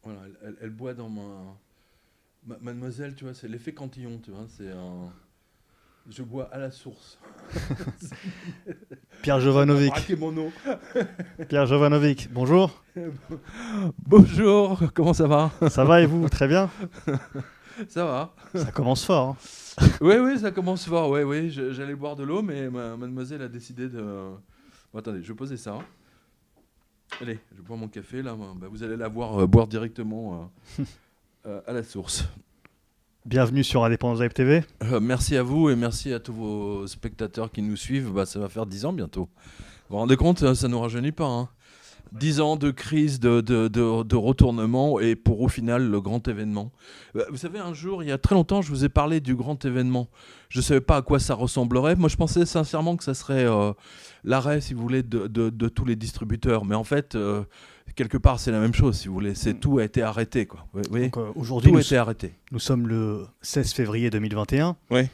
Voilà, elle boit dans mademoiselle, tu vois, c'est l'effet cantillon, tu vois, je bois à la source. Pierre Ça m'a Jovanovic. braqué mon eau. Pierre Jovanovic, bonjour. Bonjour, comment ça va? Ça va et vous? Très bien. Ça va. Ça commence fort, hein. Oui, oui, ça commence fort. Oui, oui, j'allais boire de l'eau, mais mademoiselle a décidé de. Bon, attendez, je vais poser ça. Allez, je bois mon café là. Bah, vous allez la voir boire directement à la source. Bienvenue sur Indépendance Live TV. Merci à vous et merci à tous vos spectateurs qui nous suivent. Bah, ça va faire 10 ans bientôt. Vous vous rendez compte, ça ne nous rajeunit pas, hein. 10 ans de crise, de retournement et pour au final le grand événement. Vous savez, un jour, il y a très longtemps, je vous ai parlé du grand événement. Je ne savais pas à quoi ça ressemblerait. Moi, je pensais sincèrement que ça serait l'arrêt, si vous voulez, de tous les distributeurs. Mais en fait, quelque part, c'est la même chose, si vous voulez. Tout a été arrêté, quoi. Oui, oui. Donc, aujourd'hui, Tout a été arrêté. nous sommes le 16 février 2021. Oui.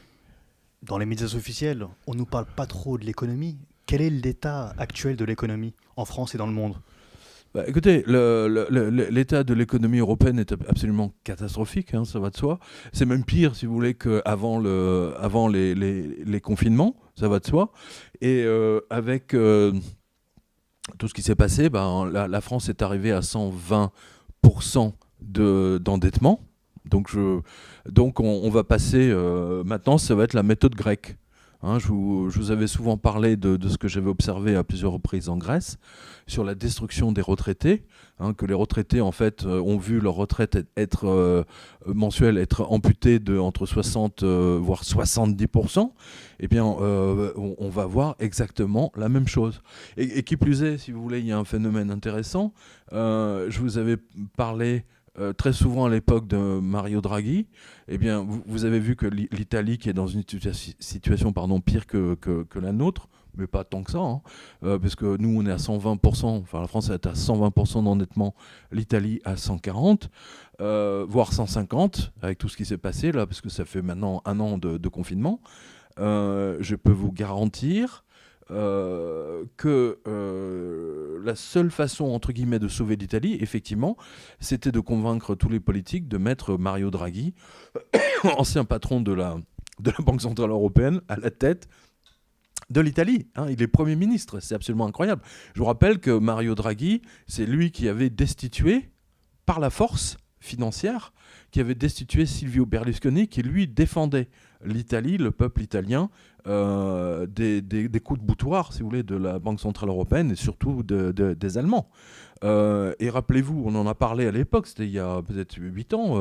Dans les médias officiels, on ne nous parle pas trop de l'économie. Quel est l'état actuel de l'économie en France et dans le monde? Bah, écoutez, l'état de l'économie européenne est absolument catastrophique, hein, ça va de soi. C'est même pire, si vous voulez, qu'avant avant les confinements, ça va de soi. Et avec tout ce qui s'est passé, ben, la France est arrivée à 120% d'endettement. Donc on va passer, maintenant, ça va être la méthode grecque. Hein, je vous avais souvent parlé de ce que j'avais observé à plusieurs reprises en Grèce sur la destruction des retraités, hein, que les retraités en fait ont vu leur retraite être mensuelle être amputée de entre 60 voire 70%. Eh bien, on va voir exactement la même chose. Et qui plus est, si vous voulez, il y a un phénomène intéressant. Je vous avais parlé très souvent à l'époque de Mario Draghi. Eh bien, vous avez vu que l'Italie, qui est dans une situation pire que la nôtre, mais pas tant que ça, hein, parce que nous, on est à 120%, enfin la France est à 120% d'endettement, l'Italie à 140, voire 150, avec tout ce qui s'est passé là, parce que ça fait maintenant un an de confinement. Je peux vous garantir que la seule façon, entre guillemets, de sauver l'Italie, effectivement, c'était de convaincre tous les politiques de mettre Mario Draghi, ancien patron de la Banque Centrale Européenne, à la tête de l'Italie. Hein. Il est Premier ministre, c'est absolument incroyable. Je vous rappelle que Mario Draghi, c'est lui qui avait destitué, par la force financière, qui avait destitué Silvio Berlusconi, qui lui défendait l'Italie, le peuple italien, des coups de boutoir, si vous voulez, de la Banque Centrale Européenne et surtout des Allemands. Et rappelez-vous, on en a parlé à l'époque, c'était il y a peut-être 8 ans,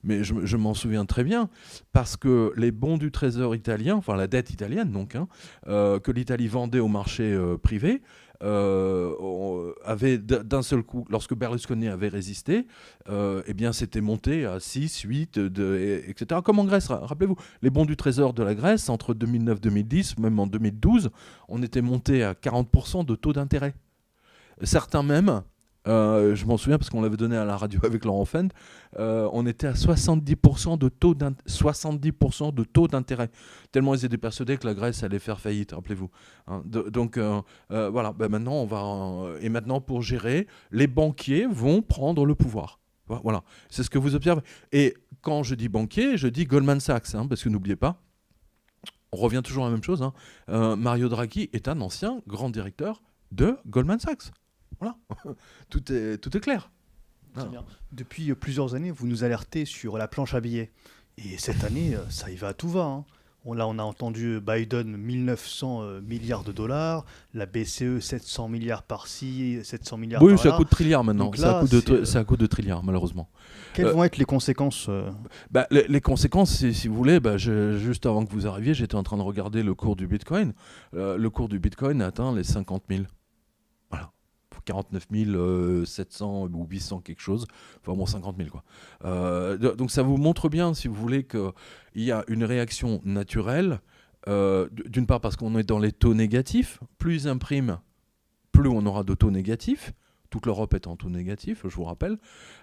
mais je m'en souviens très bien, parce que les bons du Trésor italien, enfin la dette italienne donc, hein, que l'Italie vendait au marché privé, avait d'un seul coup, lorsque Berlusconi avait résisté, eh bien c'était monté à 6, 8, etc. Comme en Grèce, rappelez-vous, les bons du Trésor de la Grèce, entre 2009-2010, même en 2012, on était monté à 40% de taux d'intérêt. Certains même, je m'en souviens parce qu'on l'avait donné à la radio avec Laurent Fend, on était à 70% de taux d'intérêt. Tellement ils étaient persuadés que la Grèce allait faire faillite, rappelez-vous. Hein. Donc voilà, ben maintenant on va... et maintenant pour gérer, les banquiers vont prendre le pouvoir. Voilà, c'est ce que vous observez. Et quand je dis banquier, je dis Goldman Sachs, hein, parce que n'oubliez pas, on revient toujours à la même chose, hein. Mario Draghi est un ancien grand directeur de Goldman Sachs. Voilà, tout est clair. Très bien. Depuis plusieurs années, vous nous alertez sur la planche à billets. Et cette année, ça y va à tout va, hein. Là, on a entendu Biden 1900 milliards de dollars, la BCE 700 milliards par-ci, 700 milliards Oui, ça par-là. coûte trilliard maintenant. Donc là, Ça coûte de trilliard, malheureusement. quelles vont être les conséquences Bah, les conséquences, si vous voulez, bah, juste avant que vous arriviez, j'étais en train de regarder le cours du Bitcoin. Le cours du Bitcoin a atteint les 50 000. Voilà. 49 700 ou 800 quelque chose, enfin bon 50 000 quoi. Donc ça vous montre bien, si vous voulez, qu'il y a une réaction naturelle, d'une part parce qu'on est dans les taux négatifs, plus ils impriment, plus on aura de taux négatifs, toute l'Europe est en taux négatif, je vous rappelle,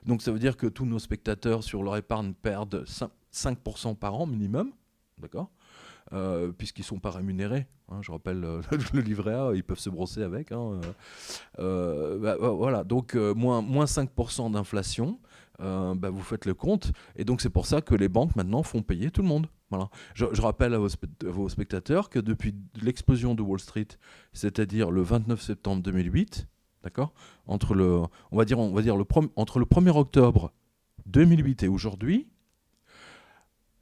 donc ça veut dire que tous nos spectateurs sur leur épargne perdent 5% par an minimum, d'accord, puisqu'ils ne sont pas rémunérés, hein. Je rappelle le livret A, ils peuvent se brosser avec. Hein. Voilà, donc moins 5% d'inflation. Vous faites le compte, et donc c'est pour ça que les banques maintenant font payer tout le monde. Voilà. Je rappelle à vos spectateurs que depuis l'explosion de Wall Street, c'est-à-dire le 29 septembre 2008, d'accord, entre le 1er octobre 2008 et aujourd'hui,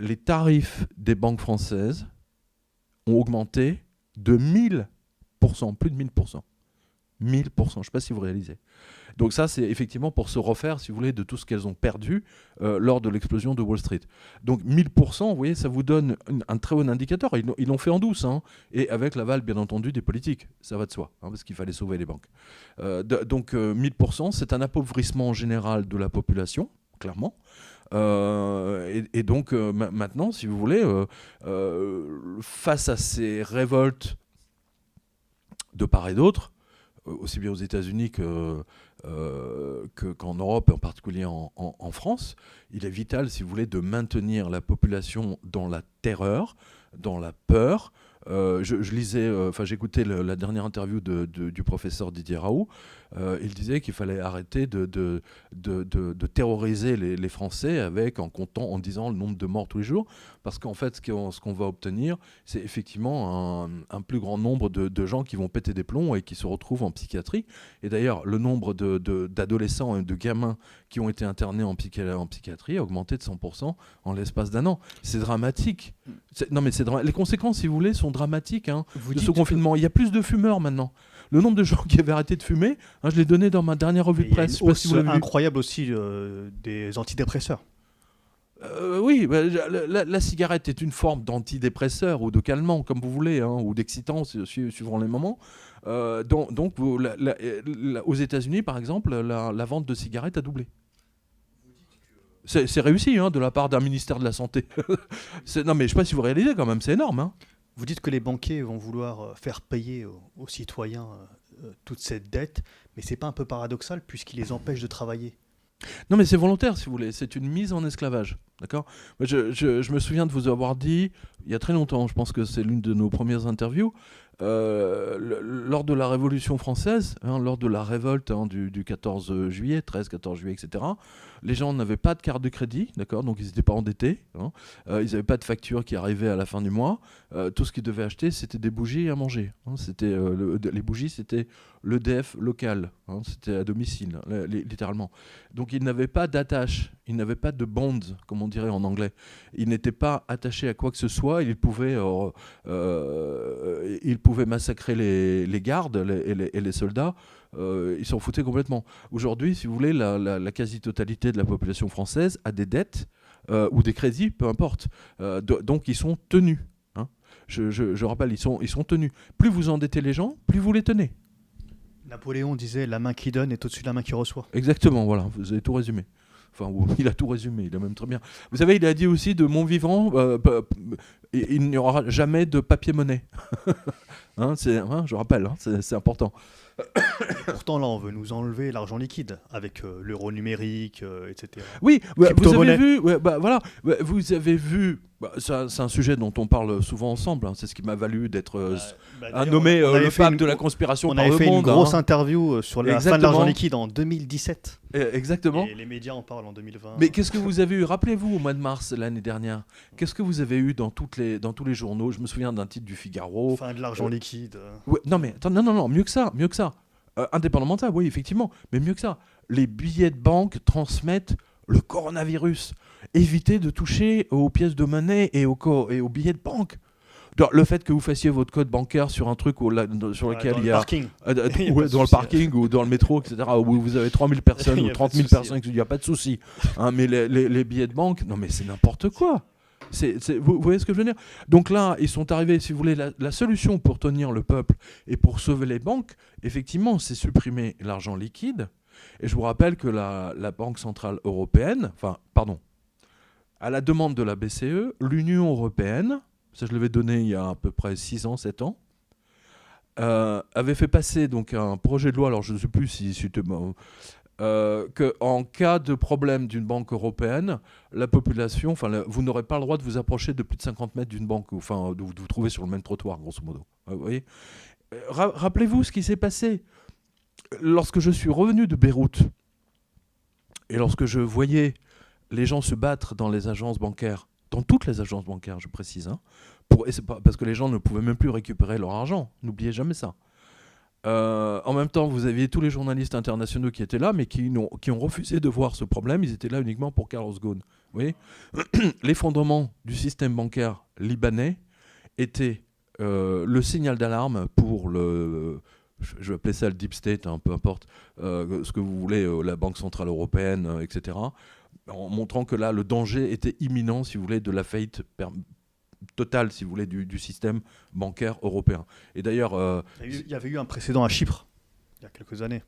les tarifs des banques françaises ont augmenté de 1000%, plus de 1000%. 1000%, je ne sais pas si vous réalisez. Donc ça, c'est effectivement pour se refaire, si vous voulez, de tout ce qu'elles ont perdu lors de l'explosion de Wall Street. Donc 1000%, vous voyez, ça vous donne un très bon indicateur. Ils l'ont fait en douce, hein, et avec l'aval, bien entendu, des politiques. Ça va de soi, hein, parce qu'il fallait sauver les banques. Donc 1000%, c'est un appauvrissement général de la population, clairement. Et donc maintenant, si vous voulez, face à ces révoltes de part et d'autre, aussi bien aux États-Unis qu'en Europe, en particulier en France, il est vital, si vous voulez, de maintenir la population dans la terreur, dans la peur. Je lisais, j'écoutais la dernière interview du professeur Didier Raoult. Il disait qu'il fallait arrêter de terroriser les Français en disant le nombre de morts tous les jours, parce qu'en fait, ce qu'on va obtenir, c'est effectivement un plus grand nombre de gens qui vont péter des plombs et qui se retrouvent en psychiatrie. Et d'ailleurs, le nombre d'adolescents et de gamins qui ont été internés en psychiatrie a augmenté de 100% en l'espace d'un an. C'est dramatique. Les conséquences, si vous voulez, sont dramatiques, hein, de ce confinement. Il y a plus de fumeurs maintenant. Le nombre de gens qui avaient arrêté de fumer, hein, je l'ai donné dans ma dernière revue de presse. Il y a une hausse incroyable aussi des antidépresseurs. Oui, la cigarette est une forme d'antidépresseur ou de calmant, comme vous voulez, hein, ou d'excitant, suivant les moments. Donc aux États-Unis, par exemple, la vente de cigarettes a doublé. C'est réussi, hein, de la part d'un ministère de la Santé. Non, mais je ne sais pas si vous réalisez quand même, c'est énorme. Hein. Vous dites que les banquiers vont vouloir faire payer aux citoyens toute cette dette, mais c'est pas un peu paradoxal puisqu'ils les empêchent de travailler? Non, mais c'est volontaire, si vous voulez. C'est une mise en esclavage. D'accord ? Je me souviens de vous avoir dit, il y a très longtemps, je pense que c'est l'une de nos premières interviews, lors de la Révolution française, hein, lors de la révolte, hein, du 14 juillet, 13-14 juillet, etc., les gens n'avaient pas de carte de crédit, d'accord, donc ils n'étaient pas endettés, hein, ils n'avaient pas de facture qui arrivait à la fin du mois, tout ce qu'ils devaient acheter, c'était des bougies à manger. Hein, les bougies, c'était l'EDF local, hein, c'était à domicile, littéralement. Donc ils n'avaient pas d'attache, ils n'avaient pas de bond, comme on dirait en anglais. Ils n'étaient pas attachés à quoi que ce soit, ils pouvaient massacrer les gardes et les soldats. Ils s'en foutaient complètement. Aujourd'hui, si vous voulez, la quasi-totalité de la population française a des dettes ou des crédits, peu importe. Donc ils sont tenus. Hein. Je rappelle, ils sont tenus. Plus vous endettez les gens, plus vous les tenez. Napoléon disait « la main qui donne est au-dessus de la main qui reçoit ». Exactement, voilà, vous avez tout résumé. Enfin, il a tout résumé, il a même très bien. Vous savez, il a dit aussi de mon vivant, il n'y aura jamais de papier-monnaie. Hein, je rappelle, hein, c'est important. Pourtant, là, on veut nous enlever l'argent liquide avec l'euro numérique, etc. Oui, vous avez vu, vous avez vu, c'est un sujet dont on parle souvent ensemble, hein, c'est ce qui m'a valu d'être nommé le pape de la conspiration par le monde. On avait fait une grosse interview sur la fin de l'argent liquide en 2017. Exactement. Et les médias en parlent en 2020. Mais qu'est-ce que vous avez eu? Rappelez-vous, au mois de mars l'année dernière, qu'est-ce que vous avez eu dans tous les journaux? Je me souviens d'un titre du Figaro. Fin de l'argent liquide. Ouais, non, mais attends, non, mieux que ça. Indépendamment de ça, oui, effectivement, mais mieux que ça. Les billets de banque transmettent le coronavirus. Évitez de toucher aux pièces de monnaie et aux billets de banque. Le fait que vous fassiez votre code bancaire sur un truc sur lequel il y a... dans le parking ou dans le métro, etc., où vous avez 3000 personnes ou 30 000 personnes, il n'y a pas de souci. Hein, mais les billets de banque, non mais c'est n'importe quoi. Vous voyez ce que je veux dire? Donc là, ils sont arrivés, si vous voulez, la solution pour tenir le peuple et pour sauver les banques, effectivement, c'est supprimer l'argent liquide. Et je vous rappelle que la Banque Centrale Européenne, à la demande de la BCE, l'Union Européenne, ça je l'avais donné il y a à peu près 6 ans, 7 ans, avait fait passer donc un projet de loi, alors je ne sais plus si c'était... qu'en cas de problème d'une banque européenne, la population, vous n'aurez pas le droit de vous approcher de plus de 50 mètres d'une banque, enfin, de vous trouver sur le même trottoir, grosso modo. Vous voyez. Rappelez-vous ce qui s'est passé lorsque je suis revenu de Beyrouth et lorsque je voyais les gens se battre dans les agences bancaires, dans toutes les agences bancaires, je précise, hein, et c'est pas, parce que les gens ne pouvaient même plus récupérer leur argent. N'oubliez jamais ça. En même temps, vous aviez tous les journalistes internationaux qui étaient là, mais qui ont refusé de voir ce problème. Ils étaient là uniquement pour Carlos Ghosn. Vous voyez. L'effondrement du système bancaire libanais était le signal d'alarme pour je vais appeler ça le deep state, hein, peu importe ce que vous voulez, la Banque Centrale Européenne, etc., en montrant que là, le danger était imminent, si vous voulez, de la faillite totale, si vous voulez, du système bancaire européen. Et d'ailleurs... il y avait eu un précédent à Chypre, il y a quelques années.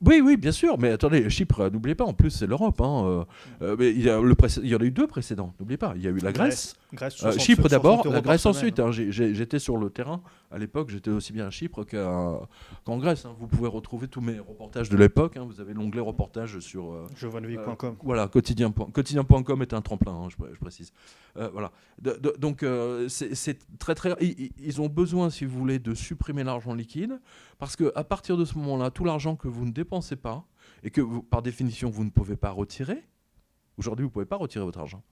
Oui, bien sûr, mais attendez, Chypre, n'oubliez pas, en plus c'est l'Europe. Hein, mais il y en a eu 2 précédents, n'oubliez pas. Il y a eu la Grèce, Chypre d'abord, la Grèce ensuite. Hein, j'étais sur le terrain à l'époque, j'étais aussi bien à Chypre qu'en Grèce. Hein. Vous pouvez retrouver tous mes reportages de l'époque. Hein, vous avez l'onglet reportage sur jevonnevic.com. Voilà, quotidien.com est un tremplin, hein, je précise. Voilà. Donc c'est très très. Ils ont besoin, si vous voulez, de supprimer l'argent liquide, parce qu'à partir de ce moment-là, tout l'argent que vous ne dépensez pas et que par définition vous ne pouvez pas retirer. Aujourd'hui, vous ne pouvez pas retirer votre argent.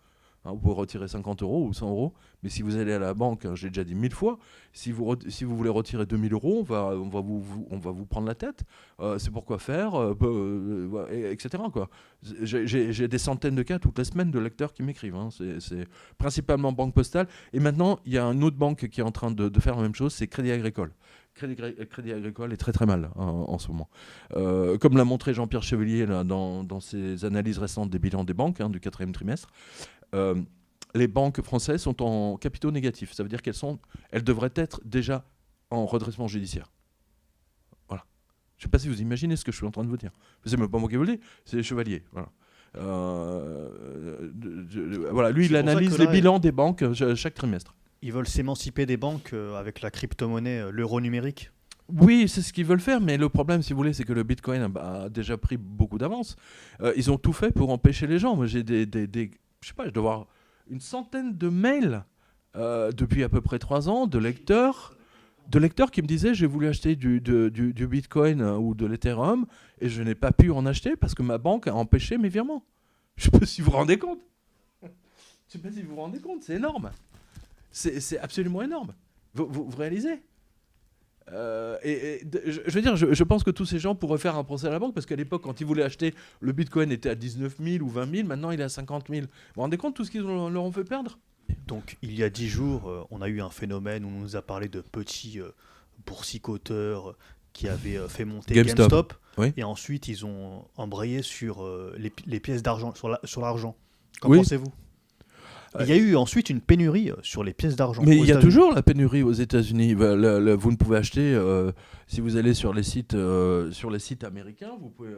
Hein, vous pouvez retirer 50 € ou 100 €, mais si vous allez à la banque, hein, j'ai déjà dit 1000 fois, si vous voulez retirer 2000 €, on va vous prendre la tête. C'est pourquoi faire, etc. Quoi. J'ai des centaines de cas toutes les semaines de lecteurs qui m'écrivent. Hein. C'est principalement Banque Postale. Et maintenant, il y a une autre banque qui est en train de faire la même chose, c'est Crédit Agricole. Crédit Agricole est très très mal en ce moment. Comme l'a montré Jean-Pierre Chevalier là, dans ses analyses récentes des bilans des banques du 4e trimestre, les banques françaises sont en capitaux négatifs. Ça veut dire qu'elles devraient être déjà en redressement judiciaire. Voilà. Je ne sais pas si vous imaginez ce que je suis en train de vous dire. C'est même pas moi qui vous le dis, c'est les Chevaliers. Voilà. Voilà, lui, il analyse les bilans des banques chaque trimestre. Ils veulent s'émanciper des banques avec la crypto-monnaie, l'euro numérique. Oui, c'est ce qu'ils veulent faire, mais le problème, si vous voulez, c'est que le Bitcoin a déjà pris beaucoup d'avance. Ils ont tout fait pour empêcher les gens. Moi, j'ai je sais pas, je dois avoir une centaine de mails depuis à peu près 3 ans de lecteurs qui me disaient j'ai voulu acheter du Bitcoin ou de l'Ethereum et je n'ai pas pu en acheter parce que ma banque a empêché mes virements. Je ne sais pas si vous vous rendez compte. C'est énorme. C'est absolument énorme. Vous réalisez je veux dire, je pense que tous ces gens pourraient faire un procès à la banque parce qu'à l'époque, quand ils voulaient acheter, le Bitcoin était à 19 000 ou 20 000, maintenant il est à 50 000. Vous vous rendez compte de tout ce qu'ils leur ont fait perdre ? Donc, il y a 10 jours, on a eu un phénomène où on nous a parlé de petits boursicoteurs qui avaient fait monter GameStop. Oui. Et ensuite, ils ont embrayé sur les pièces d'argent, sur l'argent. Qu'en pensez-vous ? Il y a eu ensuite une pénurie sur les pièces d'argent. Mais il y a toujours la pénurie aux États-Unis. Vous ne pouvez acheter, si vous allez sur les sites américains, vous pouvez,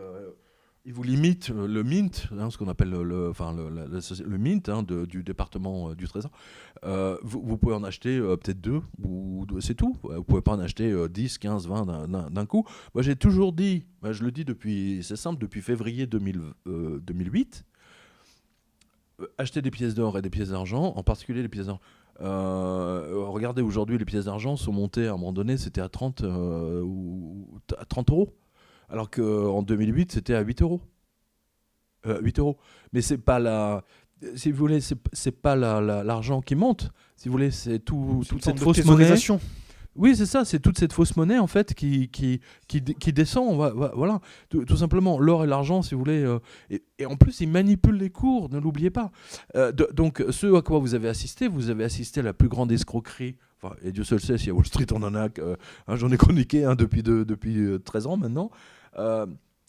ils vous limitent le mint, ce qu'on appelle le mint du département du Trésor. Vous pouvez en acheter peut-être 2, ou c'est tout. Vous ne pouvez pas en acheter 10, 15, 20 d'un coup. Moi, j'ai toujours dit, je le dis c'est simple, depuis février 2008, acheter des pièces d'or et des pièces d'argent, en particulier les pièces d'or. Regardez, aujourd'hui, les pièces d'argent sont montées, à un moment donné, c'était à 30 €. Alors qu'en 2008, c'était à 8 €. 8 €. Mais c'est pas si vous voulez, c'est pas l'argent qui monte. Si vous voulez, c'est toute cette fausse monnaie. Oui, c'est ça, c'est toute cette fausse monnaie en fait qui descend, voilà, tout simplement. L'or et l'argent, si vous voulez, et en plus ils manipulent les cours, ne l'oubliez pas. Donc ce à quoi vous avez assisté à la plus grande escroquerie, et Dieu seul sait si à Wall Street on en a, j'en ai chroniqué depuis 13 ans maintenant.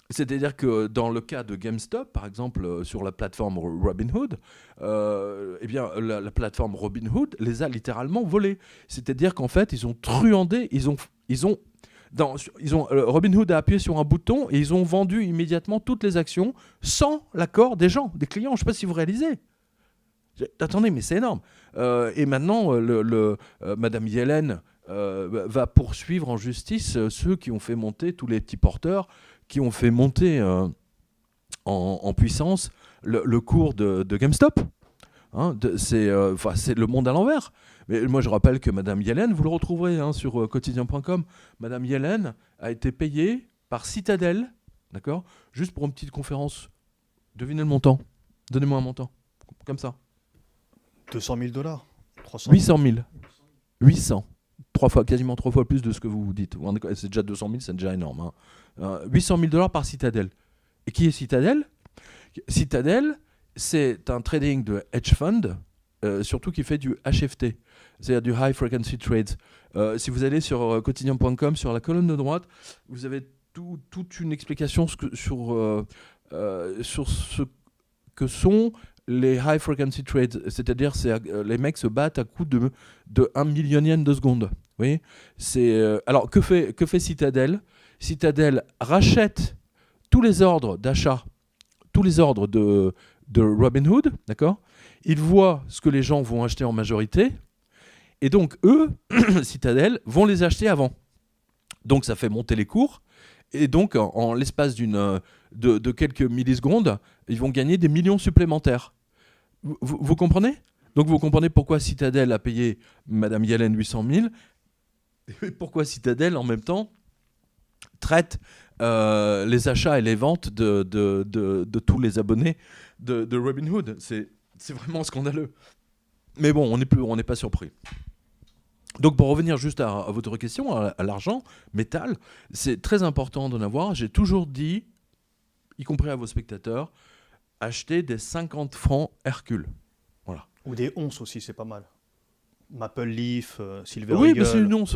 C'est-à-dire que dans le cas de GameStop, par exemple, sur la plateforme Robinhood, la plateforme Robinhood les a littéralement volés. C'est-à-dire qu'en fait, ils ont truandé, Robinhood a appuyé sur un bouton et ils ont vendu immédiatement toutes les actions sans l'accord des clients. Je ne sais pas si vous réalisez. Attendez, mais c'est énorme. Et maintenant, Madame Yellen va poursuivre en justice ceux qui ont fait monter tous les petits porteurs, qui ont fait monter en puissance le cours de GameStop. Hein, c'est le monde à l'envers. Mais moi, je rappelle que Madame Yellen, vous le retrouverez sur quotidien.com, Madame Yellen a été payée par Citadel, d'accord, juste pour une petite conférence. Devinez le montant. Donnez-moi un montant. Comme ça. 200 000 $, 300 800 000. 800. Quasiment 3 fois plus de ce que vous dites. C'est déjà 200 000, c'est déjà énorme. 800 000 $ par Citadel. Et qui est Citadel ? Citadel, c'est un trading de hedge fund, surtout qui fait du HFT, c'est-à-dire du High Frequency Trades. Si vous allez sur quotidien.com, sur la colonne de droite, vous avez toute une explication sur ce que sont les High Frequency Trades, c'est-à-dire les mecs se battent à coups de 1 millionième de seconde. Vous voyez, alors que fait Citadel ? Citadel rachète tous les ordres d'achat, tous les ordres de Robinhood, d'accord ? Ils voient ce que les gens vont acheter en majorité, et donc eux, Citadel, vont les acheter avant. Donc ça fait monter les cours, et donc en l'espace de quelques millisecondes, ils vont gagner des millions supplémentaires. Vous comprenez ? Donc vous comprenez pourquoi Citadel a payé Madame Yellen 800 000, et pourquoi Citadel, en même temps, traite les achats et les ventes de tous les abonnés de Robinhood. C'est vraiment scandaleux. Mais bon, on n'est pas surpris. Donc pour revenir juste à votre question, à l'argent, métal, c'est très important d'en avoir. J'ai toujours dit, y compris à vos spectateurs, achetez des 50 francs Hercule. Voilà. Ou des onces aussi, c'est pas mal. Maple Leaf, Silver Oui, Eagle. mais c'est une once,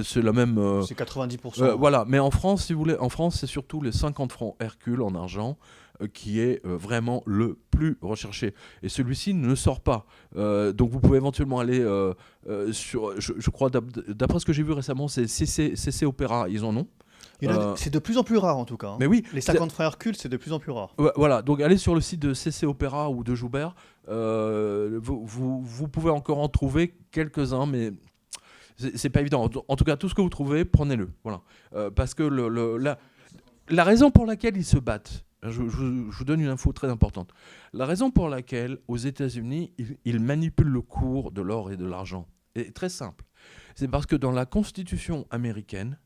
c'est la même... c'est 90%. Voilà, mais en France, si vous voulez, c'est surtout les 50 francs Hercule en argent qui est vraiment le plus recherché. Et celui-ci ne sort pas. Donc vous pouvez éventuellement aller sur... Je crois, d'après ce que j'ai vu récemment, c'est CC Opera, ils en ont. C'est de plus en plus rare en tout cas. Hein. Mais oui, les 50 francs Hercule, c'est de plus en plus rare. Voilà, donc allez sur le site de CC Opera ou de Joubert. Vous pouvez encore en trouver quelques-uns, mais c'est pas évident. En tout cas, tout ce que vous trouvez, prenez-le. Voilà. Parce que la raison pour laquelle ils se battent, je vous donne une info très importante. La raison pour laquelle, aux États-Unis, ils manipulent le cours de l'or et de l'argent est très simple. C'est parce que dans la Constitution américaine,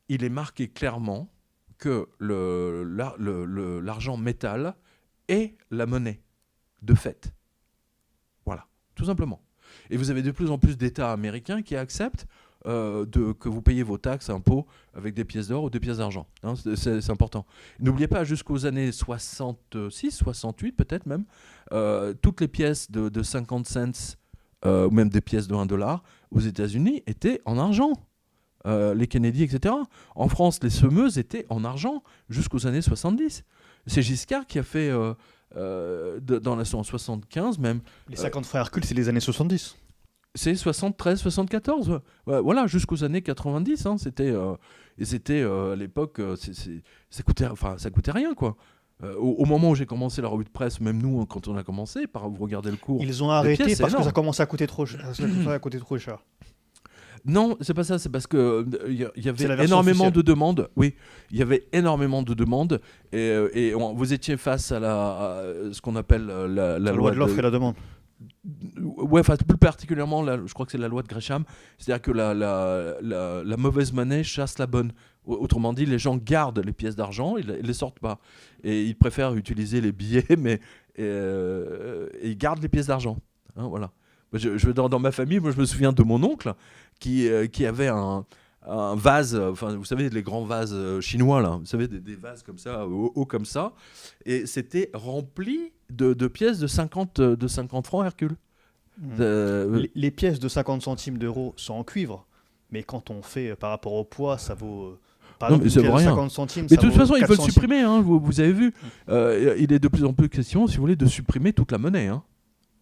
il est marqué clairement que l'argent métal est la monnaie de fait. Voilà, tout simplement. Et vous avez de plus en plus d'États américains qui acceptent que vous payez vos taxes, impôts avec des pièces d'or ou des pièces d'argent. Hein, c'est important. N'oubliez pas, jusqu'aux années 66, 68 peut-être même, toutes les pièces de 50 cents ou même des pièces de $1 aux États-Unis étaient en argent. Les Kennedy, etc. En France, les semeuses étaient en argent jusqu'aux années 70. C'est Giscard qui a fait, en 75 même... Les 50 frères Hercule, c'est les années 70. C'est 73, 74. Voilà, jusqu'aux années 90. Hein, c'était à l'époque, ça coûtait rien, quoi. Au moment où j'ai commencé la revue de presse, même nous, quand on a commencé, vous regardez le cours... Ils ont arrêté parce que ça commençait à coûter trop cher. Non, c'est pas ça, c'est parce que y avait énormément de demandes. Oui, il y avait énormément de demandes et vous étiez face à ce qu'on appelle la loi de l'offre et la demande. Ouais, enfin plus particulièrement, je crois que c'est la loi de Gresham, c'est-à-dire que la mauvaise monnaie chasse la bonne. Autrement dit, les gens gardent les pièces d'argent, ils les sortent pas, et ils préfèrent utiliser les billets, mais ils gardent les pièces d'argent. Hein, voilà. Dans ma famille, moi je me souviens de mon oncle qui avait un vase, vous savez, les grands vases chinois, là, vous savez, des vases comme ça, hauts comme ça, et c'était rempli de pièces de 50 francs Hercule. Les pièces de 50 centimes d'euros sont en cuivre, mais quand on fait par rapport au poids, ça vaut... Par exemple, ça vaut rien. 50 centimes, mais de toute façon, ils veulent centimes. supprimer, hein, vous avez vu. Il est de plus en plus question, si vous voulez, de supprimer toute la monnaie. Hein.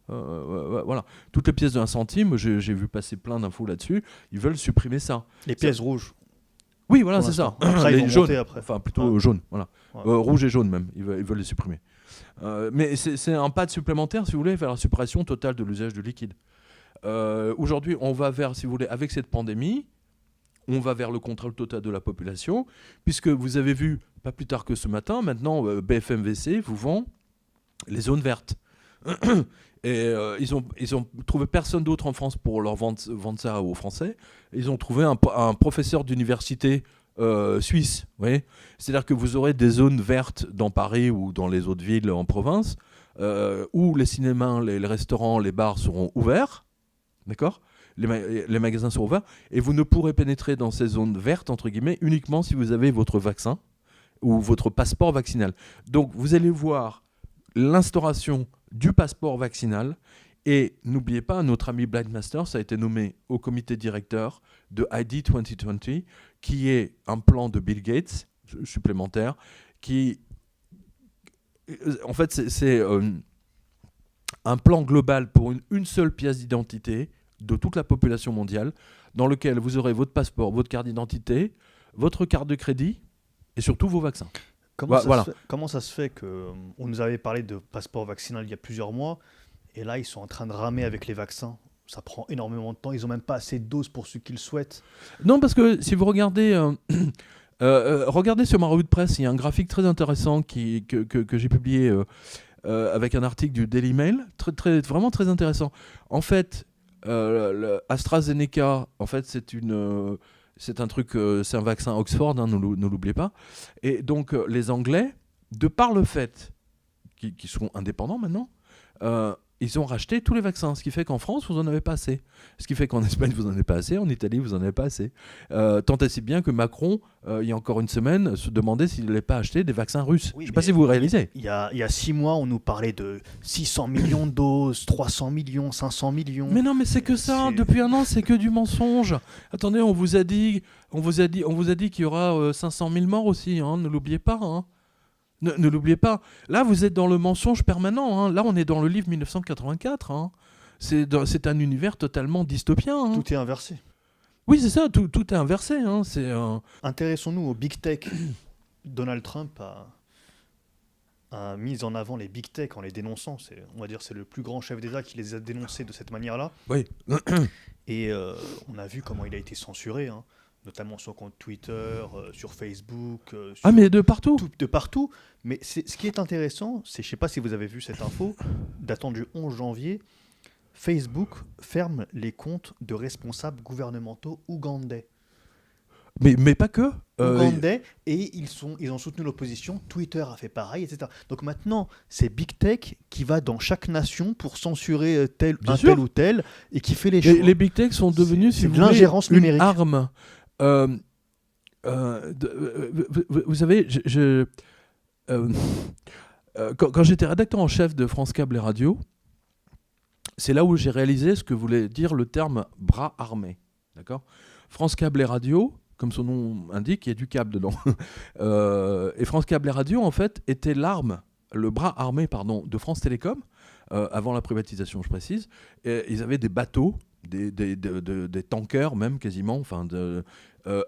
Voilà. Toutes les pièces de 1 centime, j'ai vu passer plein d'infos là-dessus, ils veulent supprimer ça. Les pièces rouges. Oui, voilà, c'est ça. Après, les jaunes, après. Enfin plutôt jaunes, voilà. Rouge et jaune même, ils veulent les supprimer. Mais c'est un pas de supplémentaire, si vous voulez, vers la suppression totale de l'usage du liquide. Aujourd'hui, on va vers, si vous voulez, avec cette pandémie, on va vers le contrôle total de la population, puisque vous avez vu, pas plus tard que ce matin, maintenant, BFMVC vous vend les zones vertes. Et ils ont trouvé personne d'autre en France pour leur vendre ça aux Français. Ils ont trouvé un professeur d'université suisse. Vous voyez, c'est-à-dire que vous aurez des zones vertes dans Paris ou dans les autres villes en province, où les cinémas, les restaurants, les bars seront ouverts. D'accord ? Les magasins seront ouverts. Et vous ne pourrez pénétrer dans ces zones vertes, entre guillemets, uniquement si vous avez votre vaccin ou votre passeport vaccinal. Donc vous allez voir l'instauration du passeport vaccinal. Et n'oubliez pas, notre ami Blind Masters a été nommé au comité directeur de ID 2020, qui est un plan de Bill Gates supplémentaire, qui, en fait, c'est un plan global pour une seule pièce d'identité de toute la population mondiale, dans lequel vous aurez votre passeport, votre carte d'identité, votre carte de crédit et surtout vos vaccins. Comment ça se fait qu'on nous avait parlé de passeport vaccinal il y a plusieurs mois, et là ils sont en train de ramer avec les vaccins? Ça prend énormément de temps, ils n'ont même pas assez de doses pour ceux qui le souhaitent. Non, parce que si vous regardez, regardez sur ma revue de presse, il y a un graphique très intéressant que j'ai publié avec un article du Daily Mail, vraiment très intéressant. En fait, AstraZeneca, en fait, c'est un truc, c'est un vaccin Oxford, hein, ne l'oubliez pas. Et donc, les Anglais, de par le fait qu'ils sont indépendants maintenant, ils ont racheté tous les vaccins, ce qui fait qu'en France, vous n'en avez pas assez. Ce qui fait qu'en Espagne, vous n'en avez pas assez. En Italie, vous n'en avez pas assez. Tant et si bien que Macron, il y a encore une semaine, se demandait s'il n'allait pas acheter des vaccins russes. Oui, je ne sais pas si vous réalisez. Il y a 6 mois, on nous parlait de 600 millions de doses, 300 millions, 500 millions. Mais non, mais c'est que ça. Depuis un an, c'est que du mensonge. Attendez, on vous a dit qu'il y aura 500 000 morts aussi. Hein, ne l'oubliez pas. Hein. Ne l'oubliez pas. Là, vous êtes dans le mensonge permanent. Hein. Là, on est dans le livre 1984. Hein. C'est un univers totalement dystopien. Hein. Tout est inversé. Oui, c'est ça. Tout est inversé. Hein. Intéressons-nous au Big Tech. Donald Trump a mis en avant les Big Tech en les dénonçant. On va dire c'est le plus grand chef d'État qui les a dénoncés de cette manière-là. Oui. Et on a vu comment il a été censuré. Hein. Notamment sur compte Twitter, sur Facebook. Mais de partout. De partout. Mais ce qui est intéressant, je ne sais pas si vous avez vu cette info, datant du 11 janvier, Facebook ferme les comptes de responsables gouvernementaux ougandais. Mais pas que. Ougandais, et ils ont soutenu l'opposition. Twitter a fait pareil, etc. Donc maintenant, c'est Big Tech qui va dans chaque nation pour censurer tel ou tel, et qui fait les choix. Les Big Tech sont devenus, si vous voulez, l'ingérence numérique. Une arme. Vous savez, quand j'étais rédacteur en chef de France Câble et Radio, c'est là où j'ai réalisé ce que voulait dire le terme bras armé. D'accord ? France Câble et Radio, comme son nom indique, il y a du câble dedans. Et France Câble et Radio, en fait, était l'arme, le bras armé, de France Télécom, avant la privatisation, je précise. Et ils avaient des bateaux, des tankers même quasiment,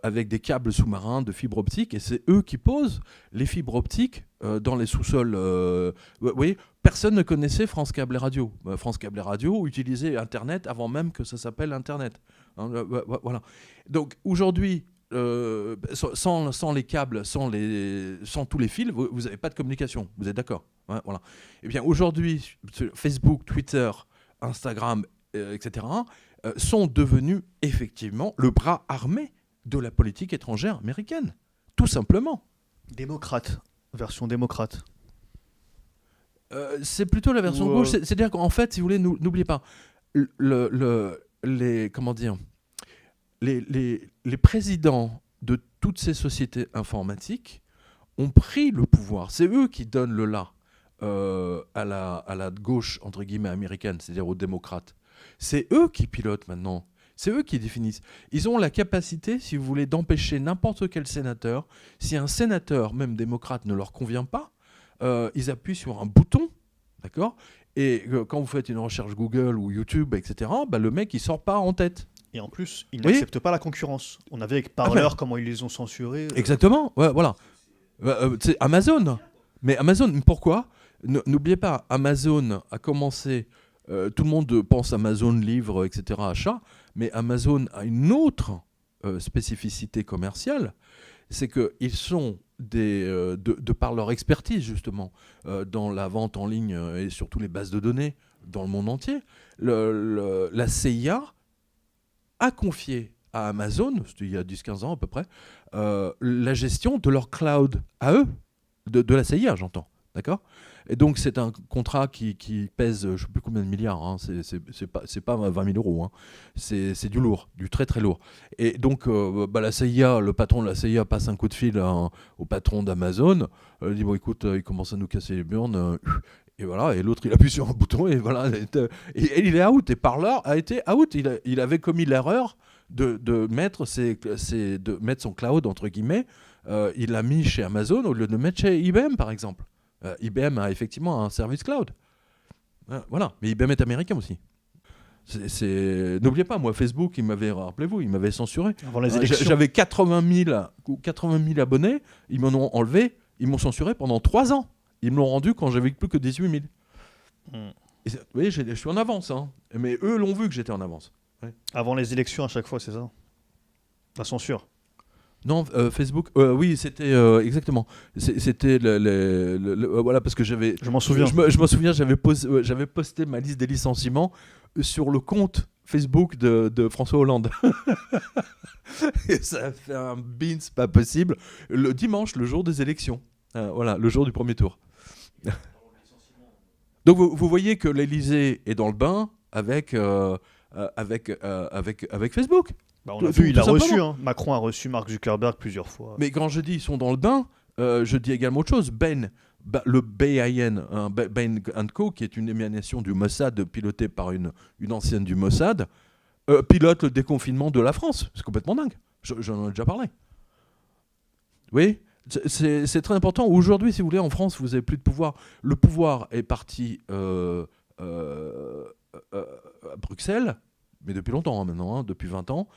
avec des câbles sous-marins de fibres optiques, et c'est eux qui posent les fibres optiques dans les sous-sols. Vous voyez, personne ne connaissait France Câble et Radio. France Câble et Radio utilisait Internet avant même que ça s'appelle Internet. Hein, voilà. Donc aujourd'hui, sans les câbles, sans tous les fils, vous n'avez pas de communication. Vous êtes d'accord ? Ouais, voilà. Et bien aujourd'hui, Facebook, Twitter, Instagram, etc., sont devenus effectivement le bras armé de la politique étrangère américaine. Tout simplement. Démocrate. Version démocrate. C'est plutôt la version gauche. C'est-à-dire qu'en fait, si vous voulez, n'oubliez pas, les présidents de toutes ces sociétés informatiques ont pris le pouvoir. C'est eux qui donnent le là à la gauche, entre guillemets, américaine, c'est-à-dire aux démocrates. C'est eux qui pilotent maintenant. C'est eux qui définissent. Ils ont la capacité, si vous voulez, d'empêcher n'importe quel sénateur. Si un sénateur, même démocrate, ne leur convient pas, ils appuient sur un bouton, d'accord ? Et quand vous faites une recherche Google ou YouTube, etc., le mec, il sort pas en tête. Et en plus, ils n'acceptent pas la concurrence. On avait avec Parler comment ils les ont censurés. Exactement, ouais, voilà. C'est Amazon. Mais Amazon, pourquoi ? N'oubliez pas, Amazon a commencé... tout le monde pense Amazon livre, etc., achat, mais Amazon a une autre spécificité commerciale, c'est qu'ils sont de par leur expertise justement dans la vente en ligne et surtout les bases de données dans le monde entier, la CIA a confié à Amazon, c'était il y a 10-15 ans à peu près, la gestion de leur cloud à eux, de la CIA j'entends, d'accord ? Et donc c'est un contrat qui pèse je ne sais plus combien de milliards, hein, c'est pas 20 000 euros, hein, c'est du lourd, du très très lourd. Et donc la CIA, le patron de la CIA passe un coup de fil au patron d'Amazon, il dit bon écoute, il commence à nous casser les burnes, et voilà, et l'autre il appuie sur un bouton et voilà, et il est out, et par là a été out, il avait commis l'erreur de mettre son cloud entre guillemets, il l'a mis chez Amazon au lieu de le mettre chez IBM par exemple. IBM a effectivement un service cloud. Voilà, mais IBM est américain aussi. N'oubliez pas, moi, Facebook, rappelez-vous, il m'avait censuré. Avant les élections. J'avais 80 000 abonnés, ils m'en ont enlevé, ils m'ont censuré pendant 3 ans. Ils me l'ont rendu quand j'avais plus que 18 000. Et vous voyez, je suis en avance, hein. Mais eux l'ont vu que j'étais en avance. Ouais. Avant les élections, à chaque fois, c'est ça ? La censure. Non, Facebook, oui, c'était exactement. C'était voilà, parce que j'avais. Je m'en souviens. Je m'en souviens, j'avais posté ma liste des licenciements sur le compte Facebook de François Hollande. Et ça a fait un beans pas possible. Le dimanche, le jour des élections. Voilà, le jour du premier tour. Donc vous voyez que l'Élysée est dans le bain avec Facebook. On a vu, il a reçu. Hein. Macron a reçu Mark Zuckerberg plusieurs fois. Mais quand je dis ils sont dans le bain, je dis également autre chose. Le BAN, Bain & Co, qui est une émanation du Mossad, pilotée par une ancienne du Mossad, pilote le déconfinement de la France. C'est complètement dingue. J'en ai déjà parlé. Oui, c'est très important. Aujourd'hui, si vous voulez, en France, vous n'avez plus de pouvoir. Le pouvoir est parti à Bruxelles, mais depuis longtemps maintenant, hein, depuis 20 ans.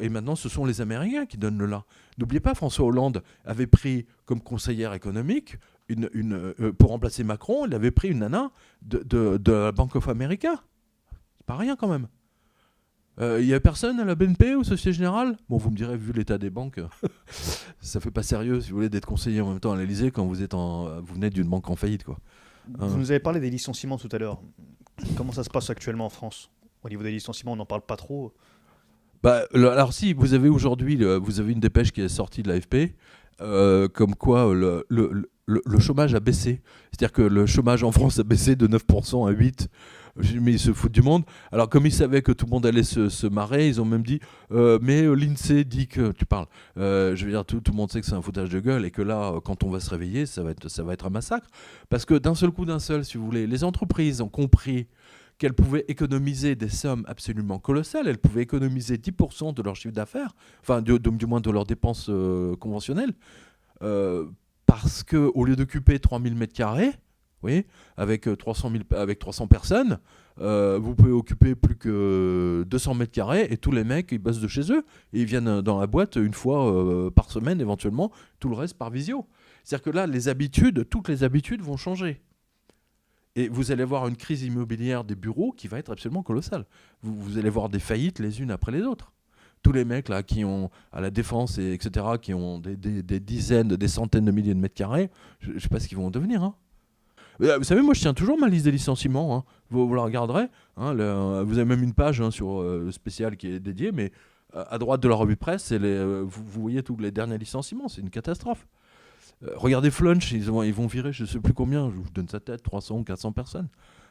Et maintenant, ce sont les Américains qui donnent le là. N'oubliez pas, François Hollande avait pris comme conseillère économique, pour remplacer Macron, il avait pris une nana de la Bank of America. C'est pas rien quand même. Il n'y a personne à la BNP ou Société Générale ? Bon, vous me direz, vu l'état des banques, ça fait pas sérieux, si vous voulez, d'être conseiller en même temps à l'Élysée quand vous venez d'une banque en faillite, quoi. Vous nous avez parlé des licenciements tout à l'heure. Comment ça se passe actuellement en France ? Au niveau des licenciements, on n'en parle pas trop. Alors si, vous avez aujourd'hui une dépêche qui est sortie de l'AFP, comme quoi le chômage a baissé. C'est-à-dire que le chômage en France a baissé de 9% à 8%. Mais ils se foutent du monde. Alors comme ils savaient que tout le monde allait se marrer, ils ont même dit mais l'INSEE dit que... Tu parles. Je veux dire, tout le monde sait que c'est un foutage de gueule et que là, quand on va se réveiller, ça va être un massacre. Parce que d'un seul coup, si vous voulez, les entreprises ont compris qu'elles pouvaient économiser des sommes absolument colossales. Elles pouvaient économiser 10% de leur chiffre d'affaires, enfin du moins de leurs dépenses conventionnelles, parce qu'au lieu d'occuper 3000 m², oui, avec 300 personnes, vous pouvez occuper plus que 200 m² et tous les mecs, ils bossent de chez eux et ils viennent dans la boîte une fois par semaine éventuellement, tout le reste par visio. C'est-à-dire que là, toutes les habitudes vont changer. Et vous allez voir une crise immobilière des bureaux qui va être absolument colossale. Vous allez voir des faillites les unes après les autres. Tous les mecs là qui ont à la Défense etc. qui ont des dizaines, des centaines de milliers de mètres carrés, je ne sais pas ce qu'ils vont devenir. Hein. Vous savez, moi je tiens toujours ma liste des licenciements. Hein. Vous la regarderez. Hein, vous avez même une page sur le spécial qui est dédiée, mais à droite de la revue de presse, vous voyez tous les derniers licenciements. C'est une catastrophe. Regardez Flunch, ils vont virer, je ne sais plus combien, je vous donne sa tête, 300 ou 400 personnes.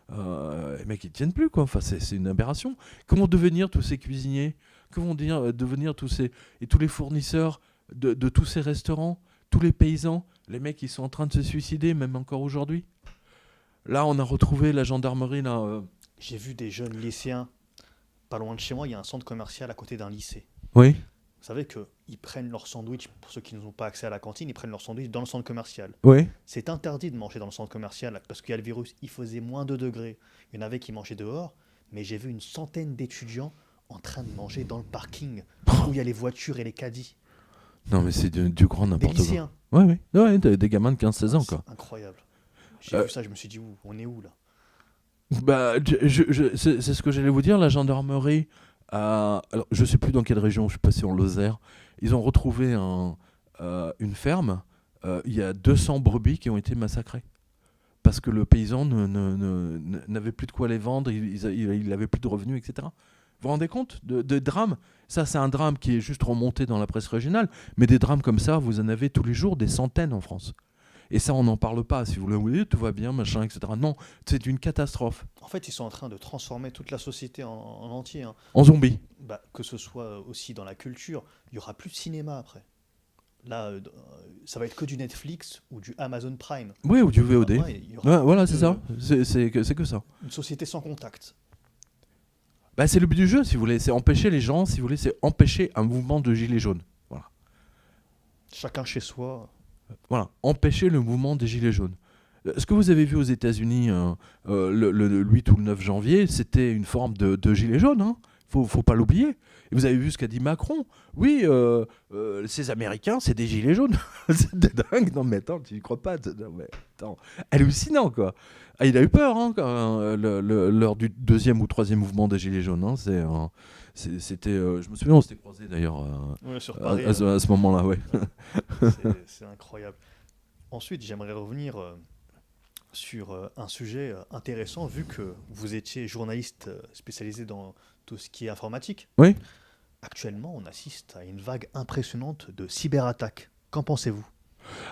Les mecs, ils ne tiennent plus, quoi. Enfin, c'est une aberration. Comment devenir tous ces cuisiniers ? Comment devenir tous les fournisseurs de tous ces restaurants, tous les paysans, les mecs qui sont en train de se suicider, même encore aujourd'hui ? Là, on a retrouvé la gendarmerie. Là, J'ai vu des jeunes lycéens, pas loin de chez moi, il y a un centre commercial à côté d'un lycée. Oui. Vous savez qu'ils prennent leur sandwich, pour ceux qui n'ont pas accès à la cantine, ils prennent leur sandwich dans le centre commercial. Oui. C'est interdit de manger dans le centre commercial parce qu'il y a le virus. Il faisait moins 2 degrés. Il y en avait qui mangeaient dehors, mais j'ai vu une centaine d'étudiants en train de manger dans le parking où il y a les voitures et les caddies. Non, mais c'est du grand n'importe quoi. Des lycéens. Oui. Des gamins de 15-16 ans, quoi. C'est incroyable. J'ai vu ça, je me suis dit, on est où là ? C'est ce que j'allais vous dire. La gendarmerie Alors, je ne sais plus dans quelle région, je suis passé en Lozère. Ils ont retrouvé une ferme. Il y a 200 brebis qui ont été massacrées. Parce que le paysan n'avait plus de quoi les vendre, il n'avait plus de revenus, etc. Vous vous rendez compte de drames? Ça, c'est un drame qui est juste remonté dans la presse régionale. Mais des drames comme ça, vous en avez tous les jours des centaines en France. Et ça, on n'en parle pas. Si vous voulez, oui, tout va bien, machin, etc. Non, c'est une catastrophe. En fait, ils sont en train de transformer toute la société en entier, hein. En zombie. Que ce soit aussi dans la culture, il n'y aura plus de cinéma après. Là, ça va être que du Netflix ou du Amazon Prime. Oui, ou du VOD. Il y aura Voilà, c'est ça. C'est que ça. une société sans contact. C'est le but du jeu, si vous voulez. C'est empêcher les gens, si vous voulez, c'est empêcher un mouvement de gilets jaunes. Voilà. Chacun chez soi. Voilà. Empêcher le mouvement des gilets jaunes. Ce que vous avez vu aux États-Unis le 8 ou le 9 janvier, c'était une forme de gilet jaune. Hein. Faut pas l'oublier. Et vous avez vu ce qu'a dit Macron. Oui, ces Américains, c'est des gilets jaunes. C'est dingue. Non mais attends, tu n'y crois pas. Non, mais attends. Hallucinant, quoi. Ah, il a eu peur lors du deuxième ou troisième mouvement des gilets jaunes. Hein. C'était, je me souviens, on s'était croisés d'ailleurs Sur Paris, à ce moment-là. Ouais. c'est incroyable. Ensuite, j'aimerais revenir sur un sujet intéressant, vu que vous étiez journaliste spécialisé dans tout ce qui est informatique. Oui. Actuellement, on assiste à une vague impressionnante de cyberattaques. Qu'en pensez-vous?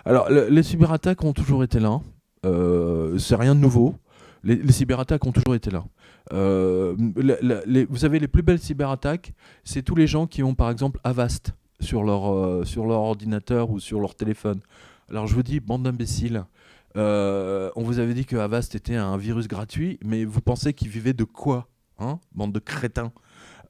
Alors, les cyberattaques ont toujours été là. C'est rien de nouveau. Les cyberattaques ont toujours été là. Vous savez, les plus belles cyberattaques, c'est tous les gens qui ont, par exemple, Avast sur leur ordinateur ou sur leur téléphone. Alors, je vous dis, bande d'imbéciles. On vous avait dit que Avast était un virus gratuit, mais vous pensez qu'il vivait de quoi, hein, bande de crétins?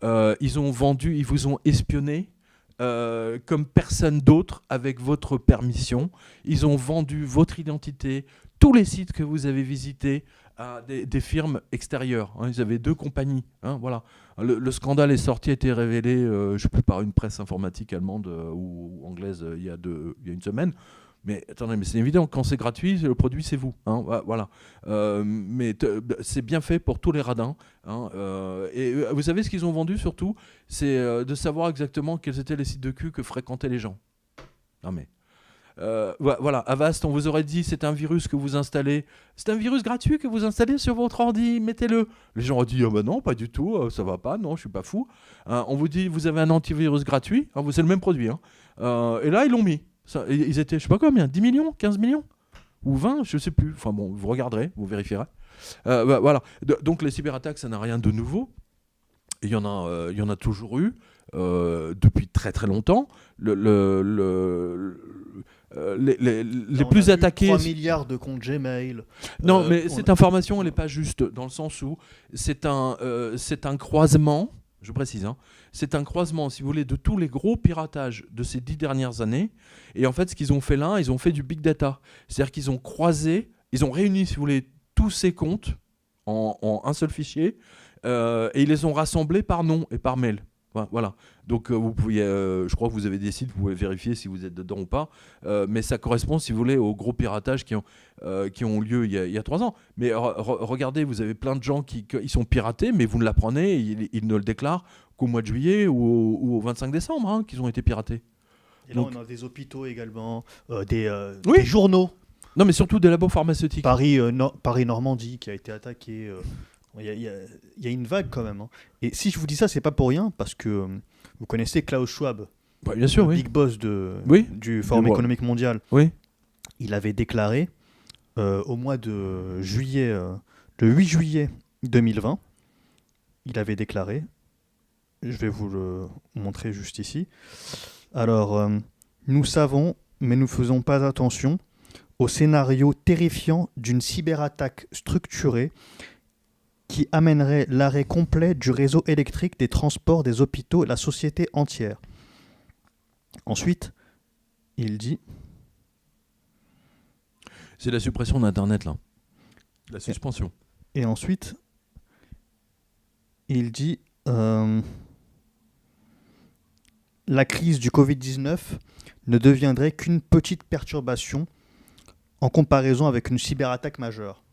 Ils vous ont espionné comme personne d'autre avec votre permission. Ils ont vendu votre identité, tous les sites que vous avez visités à des firmes extérieures. Hein. Ils avaient 2 compagnies. Hein, voilà. Le scandale est sorti, a été révélé, je ne sais plus, par une presse informatique allemande ou anglaise il y a une semaine. Mais attendez, mais c'est évident, quand c'est gratuit, le produit c'est vous. Hein, voilà. Mais c'est bien fait pour tous les radins. Hein, et vous savez ce qu'ils ont vendu surtout, c'est de savoir exactement quels étaient les sites de cul que fréquentaient les gens. Non mais voilà, Avast, on vous aurait dit c'est un virus que vous installez, c'est un virus gratuit que vous installez sur votre ordi, mettez-le. Les gens ont dit oh ben non, pas du tout, ça va pas, non, je suis pas fou. On vous dit vous avez un antivirus gratuit, hein, c'est le même produit. Hein. Et là ils l'ont mis. Ça, ils étaient, je sais pas combien, 10 millions, 15 millions ou 20, je sais plus. Enfin bon, vous regarderez, vous vérifierez. Voilà. Donc les cyberattaques, ça n'a rien de nouveau. Il y en a toujours eu depuis très très longtemps. Les plus attaqués. 3 milliards de comptes Gmail. Non, mais cette information, elle n'est pas juste dans le sens où c'est un croisement. Je précise, hein, c'est un croisement, si vous voulez, de tous les gros piratages de ces 10 dernières années. Et en fait, ce qu'ils ont fait là, ils ont fait du big data. C'est-à-dire qu'ils ont croisé, ils ont réuni, si vous voulez, tous ces comptes en un seul fichier et ils les ont rassemblés par nom et par mail. Voilà. Donc vous pouvez, je crois que vous avez des sites, vous pouvez vérifier si vous êtes dedans ou pas. Mais ça correspond, si vous voulez, aux gros piratages qui ont lieu il y a 3 ans. Mais regardez, vous avez plein de gens qui sont piratés, mais vous ne l'apprenez, ils ne le déclarent qu'au mois de juillet ou au 25 décembre, hein, qu'ils ont été piratés. Et là, on a des hôpitaux également, des Oui. journaux. Non, mais surtout des labos pharmaceutiques. Paris-Normandie qui a été attaqué. Il y a une vague quand même. Hein. Et si je vous dis ça, c'est pas pour rien, parce que vous connaissez Klaus Schwab, Bien sûr, le oui. big boss Oui. du Forum économique mondial. Oui. Il avait déclaré au mois de juillet, le 8 juillet 2020, il avait déclaré, je vais vous le montrer juste ici. Alors, nous savons, mais nous ne faisons pas attention au scénario terrifiant d'une cyberattaque structurée qui amènerait l'arrêt complet du réseau électrique, des transports, des hôpitaux et la société entière. Ensuite, il dit... C'est la suppression d'Internet, là. La suspension. Et ensuite, il dit... la crise du Covid-19 ne deviendrait qu'une petite perturbation en comparaison avec une cyberattaque majeure.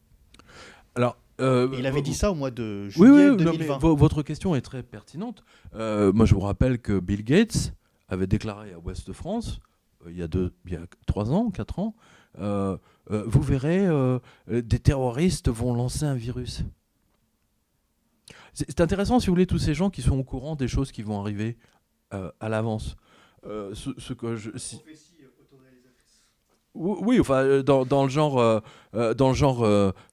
Alors, Et il avait dit ça au mois de Oui, juillet oui, non, mais 2020. votre question est très pertinente. Moi, je vous rappelle que Bill Gates avait déclaré à Ouest France, il y a 3 ans, 4 ans, vous verrez, des terroristes vont lancer un virus. C'est intéressant, si vous voulez, tous ces gens qui sont au courant des choses qui vont arriver à l'avance. Ce que oui, enfin, dans le genre,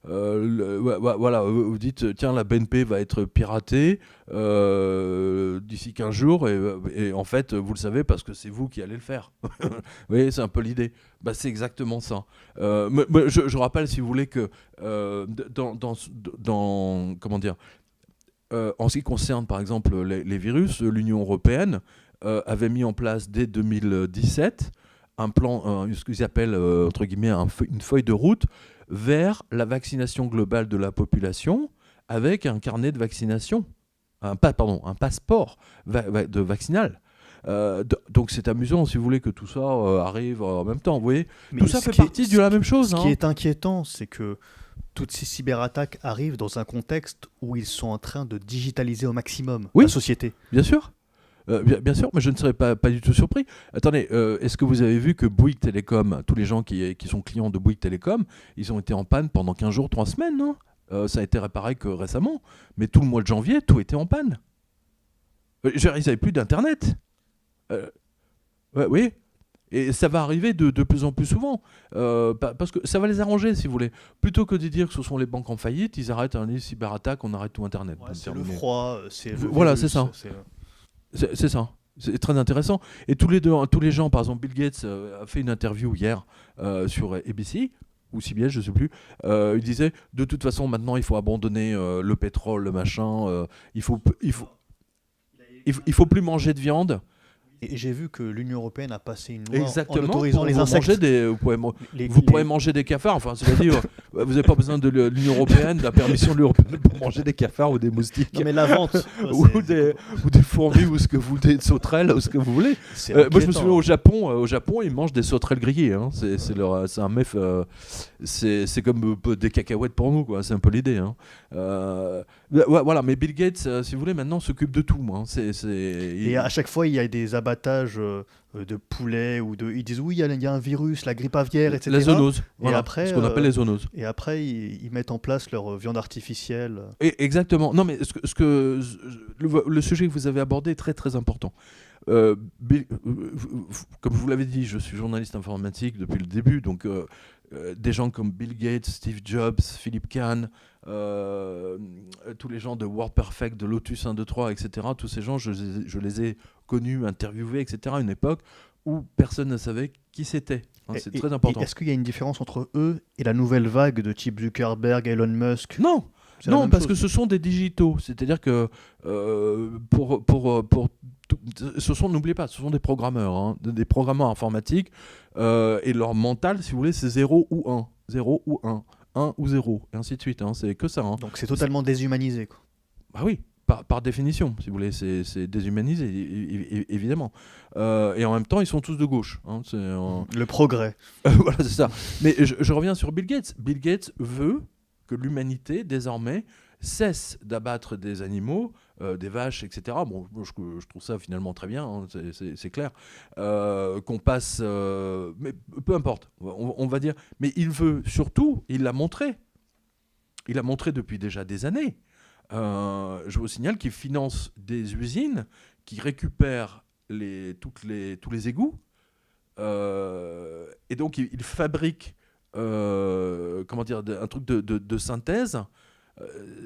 voilà, vous dites, tiens, la BNP va être piratée d'ici 15 jours, et en fait, vous le savez parce que c'est vous qui allez le faire. Vous voyez, c'est un peu l'idée. Bah, c'est exactement ça. Je rappelle, si vous voulez, que comment dire, en ce qui concerne, par exemple, les virus, l'Union européenne avait mis en place dès 2017 un plan, ce qu'ils appellent, entre guillemets, une feuille de route vers la vaccination globale de la population avec un carnet de vaccination, un passeport de vaccinal. Donc c'est amusant, si vous voulez, que tout ça arrive en même temps. Vous voyez, Mais tout ça fait partie de la même chose. Ce qui est inquiétant, c'est que toutes ces cyberattaques arrivent dans un contexte où ils sont en train de digitaliser au maximum Oui. la société. Bien sûr. Bien sûr, mais je ne serais pas du tout surpris. Attendez, est-ce que vous avez vu que Bouygues Télécom, tous les gens qui sont clients de Bouygues Télécom, ils ont été en panne pendant 15 jours, 3 semaines, non ça a été réparé que récemment. Mais tout le mois de janvier, tout était en panne. Ils n'avaient plus d'Internet. Oui. Et ça va arriver de plus en plus souvent. Parce que ça va les arranger, si vous voulez. Plutôt que de dire que ce sont les banques en faillite, ils arrêtent un cyberattaque, on arrête tout Internet. Ouais, c'est le froid, c'est le Voilà, virus, c'est ça. C'est ça. C'est très intéressant. Et tous les gens, par exemple, Bill Gates a fait une interview hier sur ABC, ou CBS, je ne sais plus. Il disait, de toute façon, maintenant, il faut abandonner le pétrole, le machin. Il faut plus manger de viande. Et j'ai vu que l'Union européenne a passé une loi Exactement, en autorisant les vous insectes. vous pourrez manger des cafards. Enfin, c'est-à-dire, vous n'avez pas besoin de l'Union européenne, de la permission de l'Union européenne pour manger des cafards ou des moustiques. Non, mais la vente. ou des fourmis ou des sauterelles ou ce que vous voulez. Moi, je me souviens au Japon, ils mangent des sauterelles grillées. Hein. C'est un mef. C'est comme des cacahuètes pour nous, quoi. C'est un peu l'idée. Hein. Voilà, mais Bill Gates, si vous voulez, maintenant s'occupe de tout. Hein. Et à chaque fois, il y a des abattages de poulets ils disent oui, il y a un virus, la grippe aviaire, etc. La zoonose. Voilà, après, ce qu'on appelle les zoonoses. Et après, ils mettent en place leur viande artificielle. Exactement. Non, mais le sujet que vous avez abordé est très très important. Comme vous l'avez dit, je suis journaliste informatique depuis le début, donc des gens comme Bill Gates, Steve Jobs, Philippe Kahn, tous les gens de WordPerfect, de Lotus 123, etc., tous ces gens, je les ai connus, interviewés, etc., à une époque où personne ne savait qui c'était. Hein, c'est très important. Est-ce qu'il y a une différence entre eux et la nouvelle vague de type Zuckerberg, Elon Musk ? Non, parce que ce sont des digitaux. C'est-à-dire que n'oubliez pas, ce sont des programmeurs, hein, des programmeurs informatiques, et leur mental, si vous voulez, c'est 0 ou 1. 0 ou 1. 1 ou 0, et ainsi de suite. Hein, c'est que ça. Hein. Donc c'est totalement déshumanisé, quoi. Bah oui, par définition, si vous voulez, c'est déshumanisé, évidemment. Et en même temps, ils sont tous de gauche. Hein, le progrès. Voilà, c'est ça. Mais je reviens sur Bill Gates. Bill Gates veut que l'humanité, désormais, cesse d'abattre des animaux, des vaches, etc. Bon, je trouve ça finalement très bien, hein, c'est clair. Qu'on passe... mais peu importe, on va dire. Mais il veut surtout, il l'a montré. Il l'a montré depuis déjà des années. Je vous signale qu'il finance des usines qui récupèrent tous les égouts. Et donc, il fabrique un truc de synthèse.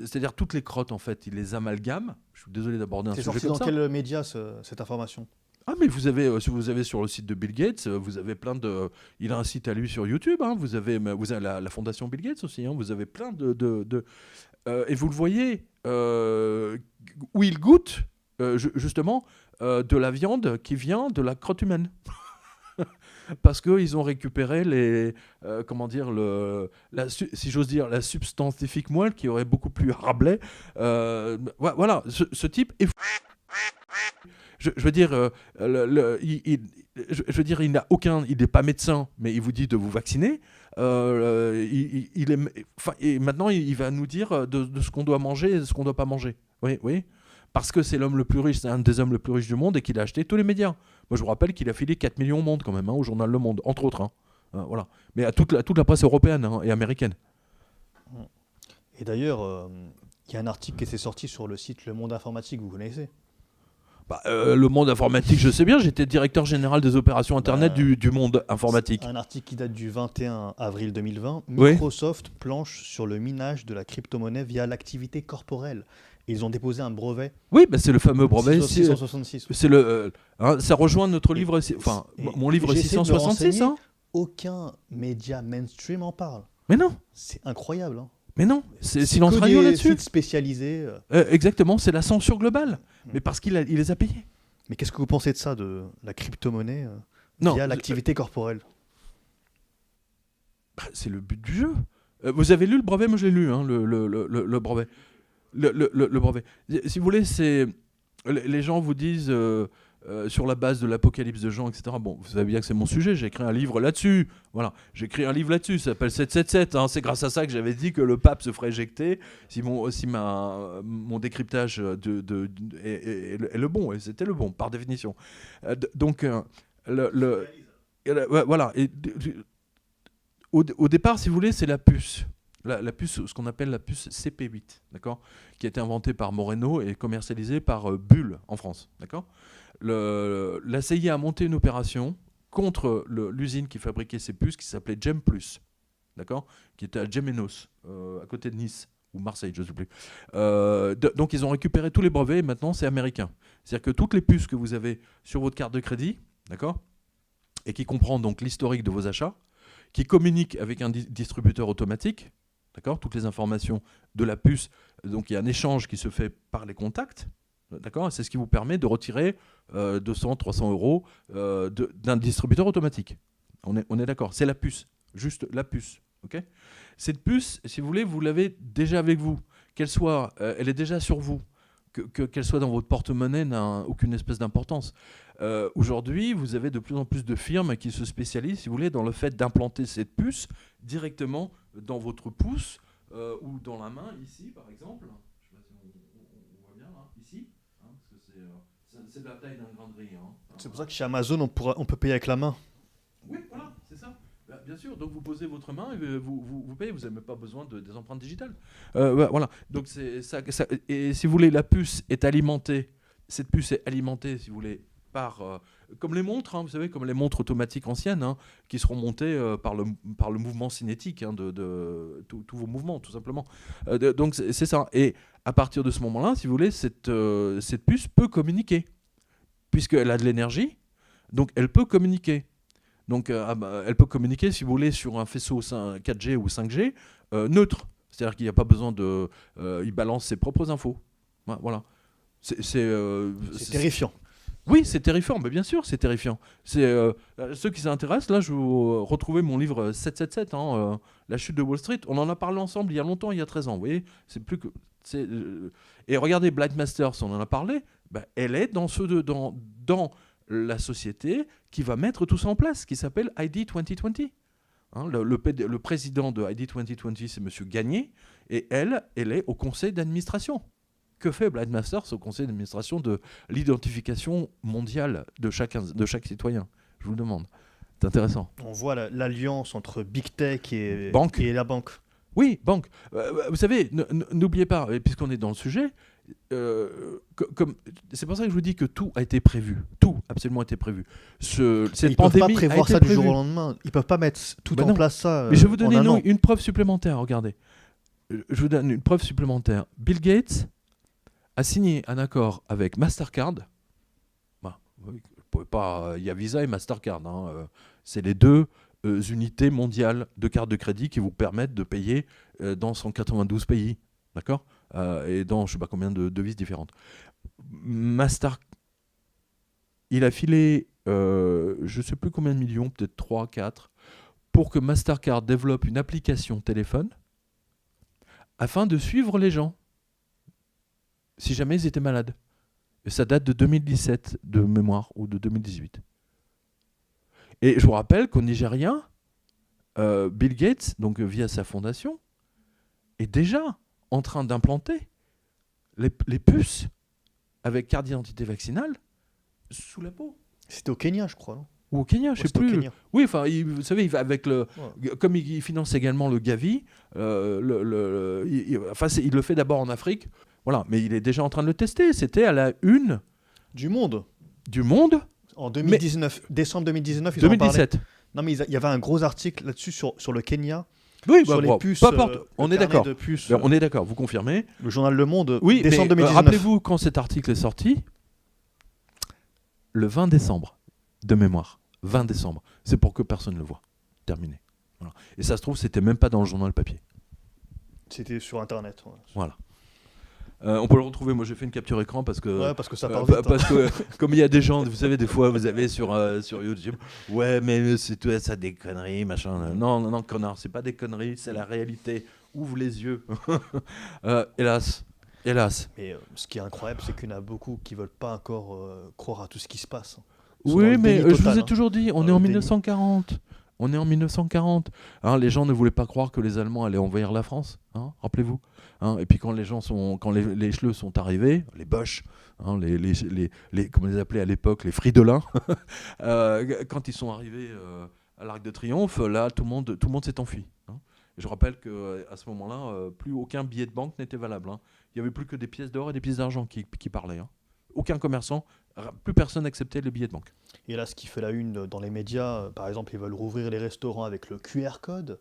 C'est-à-dire toutes les crottes, en fait, il les amalgame. Je suis désolé d'aborder un sujet comme ça. C'est sorti dans quel média, cette information ? Ah, mais si vous avez sur le site de Bill Gates, vous avez plein de... Il a un site à lui sur YouTube. Hein, vous avez la fondation Bill Gates aussi. Hein, vous avez plein et vous le voyez, où il goûte, justement, de la viande qui vient de la crotte humaine. Parce qu'ils ont récupéré si j'ose dire, la substantifique moelle qui aurait beaucoup plu à Rabelais. Voilà, ce type est... Je veux dire, il n'a aucun... Il n'est pas médecin, mais il vous dit de vous vacciner. Et maintenant, il va nous dire de ce qu'on doit manger et de ce qu'on ne doit pas manger. Oui, oui. Parce que c'est l'homme le plus riche, c'est un des hommes les plus riches du monde et qu'il a acheté tous les médias. Moi, je vous rappelle qu'il a filé 4 millions au monde, quand même, au journal Le Monde, entre autres. Voilà. Mais à toute la presse européenne et américaine. Et d'ailleurs, il y a un article qui s'est sorti sur le site Le Monde Informatique, vous connaissez? Le monde informatique, je sais bien, j'étais directeur général des opérations Internet du monde informatique. Un article qui date du 21 avril 2020. Oui. Microsoft planche sur le minage de la crypto-monnaie via l'activité corporelle. Ils ont déposé un brevet. Oui, c'est le fameux brevet. 666. Ça rejoint notre livre, mon livre j'ai essayé de me 666. Aucun média mainstream en parle. Mais non. C'est incroyable. Mais non, c'est silence radio là-dessus. Sites spécialisés. Exactement, c'est la censure globale. Mais parce qu'il les a payés. Mais qu'est-ce que vous pensez de ça, de la crypto-monnaie via l'activité corporelle? C'est le but du jeu. Vous avez lu le brevet? Moi, je l'ai lu, le brevet. Le brevet. Si vous voulez, les gens vous disent sur la base de l'Apocalypse de Jean, etc. Bon, vous savez bien que c'est mon sujet. J'ai écrit un livre là-dessus. Voilà, j'ai écrit un livre là-dessus. Ça s'appelle 777. C'est grâce à ça que j'avais dit que le pape se ferait éjecter si mon décryptage est le bon. Et c'était le bon, par définition. Donc, voilà. Au départ, si vous voulez, c'est la puce. La puce, ce qu'on appelle la puce CP8, d'accord, qui a été inventée par Moreno et commercialisée par Bull en France, d'accord. La CIA a monté une opération contre l'usine qui fabriquait ces puces, qui s'appelait Gem Plus, d'accord, qui était à Gemenos, à côté de Nice ou Marseille, je ne sais plus. Donc ils ont récupéré tous les brevets et maintenant c'est américain. C'est-à-dire que toutes les puces que vous avez sur votre carte de crédit, d'accord, et qui comprend donc l'historique de vos achats, qui communique avec un distributeur automatique, d'accord, toutes les informations de la puce, donc il y a un échange qui se fait par les contacts, d'accord, c'est ce qui vous permet de retirer 200, 300 euros d'un distributeur automatique. On est d'accord, c'est la puce, juste la puce, ok. Cette puce, si vous voulez, vous l'avez déjà avec vous, elle est déjà sur vous, qu'elle soit dans votre porte-monnaie n'a aucune espèce d'importance. Aujourd'hui, vous avez de plus en plus de firmes qui se spécialisent, si vous voulez, dans le fait d'implanter cette puce directement dans votre pouce ou dans la main, ici par exemple. Je ne sais pas si on voit bien, là, ici, parce que c'est de la taille d'un grain de riz. C'est pour ça que chez Amazon, on peut payer avec la main. Oui, voilà, c'est ça. Bien sûr, donc vous posez votre main et vous payez, vous n'avez même pas besoin des empreintes digitales. Voilà, donc c'est ça. Et si vous voulez, cette puce est alimentée, si vous voulez, comme les montres, vous savez, comme les montres automatiques anciennes, qui seront montées par le mouvement cinétique de tous vos mouvements, tout simplement. Donc c'est ça. Et à partir de ce moment-là, si vous voulez, cette puce peut communiquer, puisqu'elle a de l'énergie, donc elle peut communiquer. Donc elle peut communiquer, si vous voulez, sur un faisceau 4G ou 5G neutre. C'est-à-dire qu'il n'y a pas besoin il balance ses propres infos. Voilà. C'est terrifiant. Oui, c'est terrifiant, mais bien sûr, c'est terrifiant. Ceux qui s'intéressent, là, je vous retrouvez mon livre 777, La chute de Wall Street. On en a parlé ensemble il y a longtemps, il y a 13 ans. Vous voyez, c'est plus que. Et regardez, Blind Masters, on en a parlé. Elle est dans la société qui va mettre tout ça en place, qui s'appelle ID 2020. Le président de ID 2020, c'est M. Gagné, et elle est au conseil d'administration. Que fait Blind Masters au conseil d'administration de l'identification mondiale de chaque citoyen? Je vous le demande. C'est intéressant. On voit l'alliance entre Big Tech et la banque. Oui, banque. Vous savez, n'oubliez pas, puisqu'on est dans le sujet, c'est pour ça que je vous dis que tout a été prévu. Tout, absolument, a été prévu. Ils ne peuvent pas prévoir ça du jour au lendemain. Ils ne peuvent pas mettre tout en place ça. Mais je vais vous donner une preuve supplémentaire. Regardez. Je vous donne une preuve supplémentaire. Bill Gates a signé un accord avec Mastercard. Il y a Visa et Mastercard. C'est les deux unités mondiales de cartes de crédit qui vous permettent de payer dans 192 pays. D'accord, et dans je ne sais pas combien de devises différentes. Il a filé je ne sais plus combien de millions, peut-être 3, 4, pour que Mastercard développe une application téléphone afin de suivre les gens si jamais ils étaient malades. Et ça date de 2017 de mémoire, ou de 2018. Et je vous rappelle qu'au Nigeria, Bill Gates, donc via sa fondation, est déjà en train d'implanter les puces avec carte d'identité vaccinale sous la peau. C'était au Kenya, je crois, non? Ou au Kenya, je sais C'était au plus. Kenya. Oui, enfin, vous savez, il va avec le, Ouais. comme il finance également le Gavi, il le fait d'abord en Afrique, voilà, mais il est déjà en train de le tester. C'était à la une Du monde. du Monde, En 2019, décembre 2019, ils en parlaient. 2017. Non, mais il y avait un gros article là-dessus sur le Kenya, Oui, sur les bon, puces. peu importe, le on est carnet d'accord. de puces, On est d'accord, vous confirmez. le journal Le Monde, Oui, décembre mais 2019. rappelez-vous quand cet article est sorti, le 20 décembre, de mémoire. 20 décembre. C'est pour que personne ne le voit. Terminé. Voilà. Et ça se trouve, c'était même pas dans le journal papier. C'était sur Internet. Ouais. Voilà. On peut le retrouver. Moi, j'ai fait une capture écran parce que. Ouais, parce que ça part vite. Parce que, comme il y a des gens, vous savez, des fois, vous avez sur YouTube, ouais, mais c'est tout ça des conneries, machin. Non, connard, c'est pas des conneries, c'est la réalité. Ouvre les yeux. Hélas. Mais ce qui est incroyable, c'est qu'il y en a beaucoup qui veulent pas encore croire à tout ce qui se passe. Ils sont dans Oui, le mais déni je vous total, ai toujours dit, on est le en déni. 1940. On est en 1940. Hein, les gens ne voulaient pas croire que les Allemands allaient envahir la France. Hein, rappelez-vous. Hein, et puis quand les Schleux sont arrivés, les Boches, hein, comme on les appelait à l'époque, les Fridolins, quand ils sont arrivés à l'Arc de Triomphe, là, tout le monde s'est enfui. Hein. Et je rappelle qu'à ce moment-là, plus aucun billet de banque n'était valable. Hein. Il n'y avait plus que des pièces d'or et des pièces d'argent qui parlaient. Hein. Aucun commerçant, plus personne n'acceptait les billets de banque. Et là, ce qui fait la une dans les médias, par exemple, ils veulent rouvrir les restaurants avec le QR code.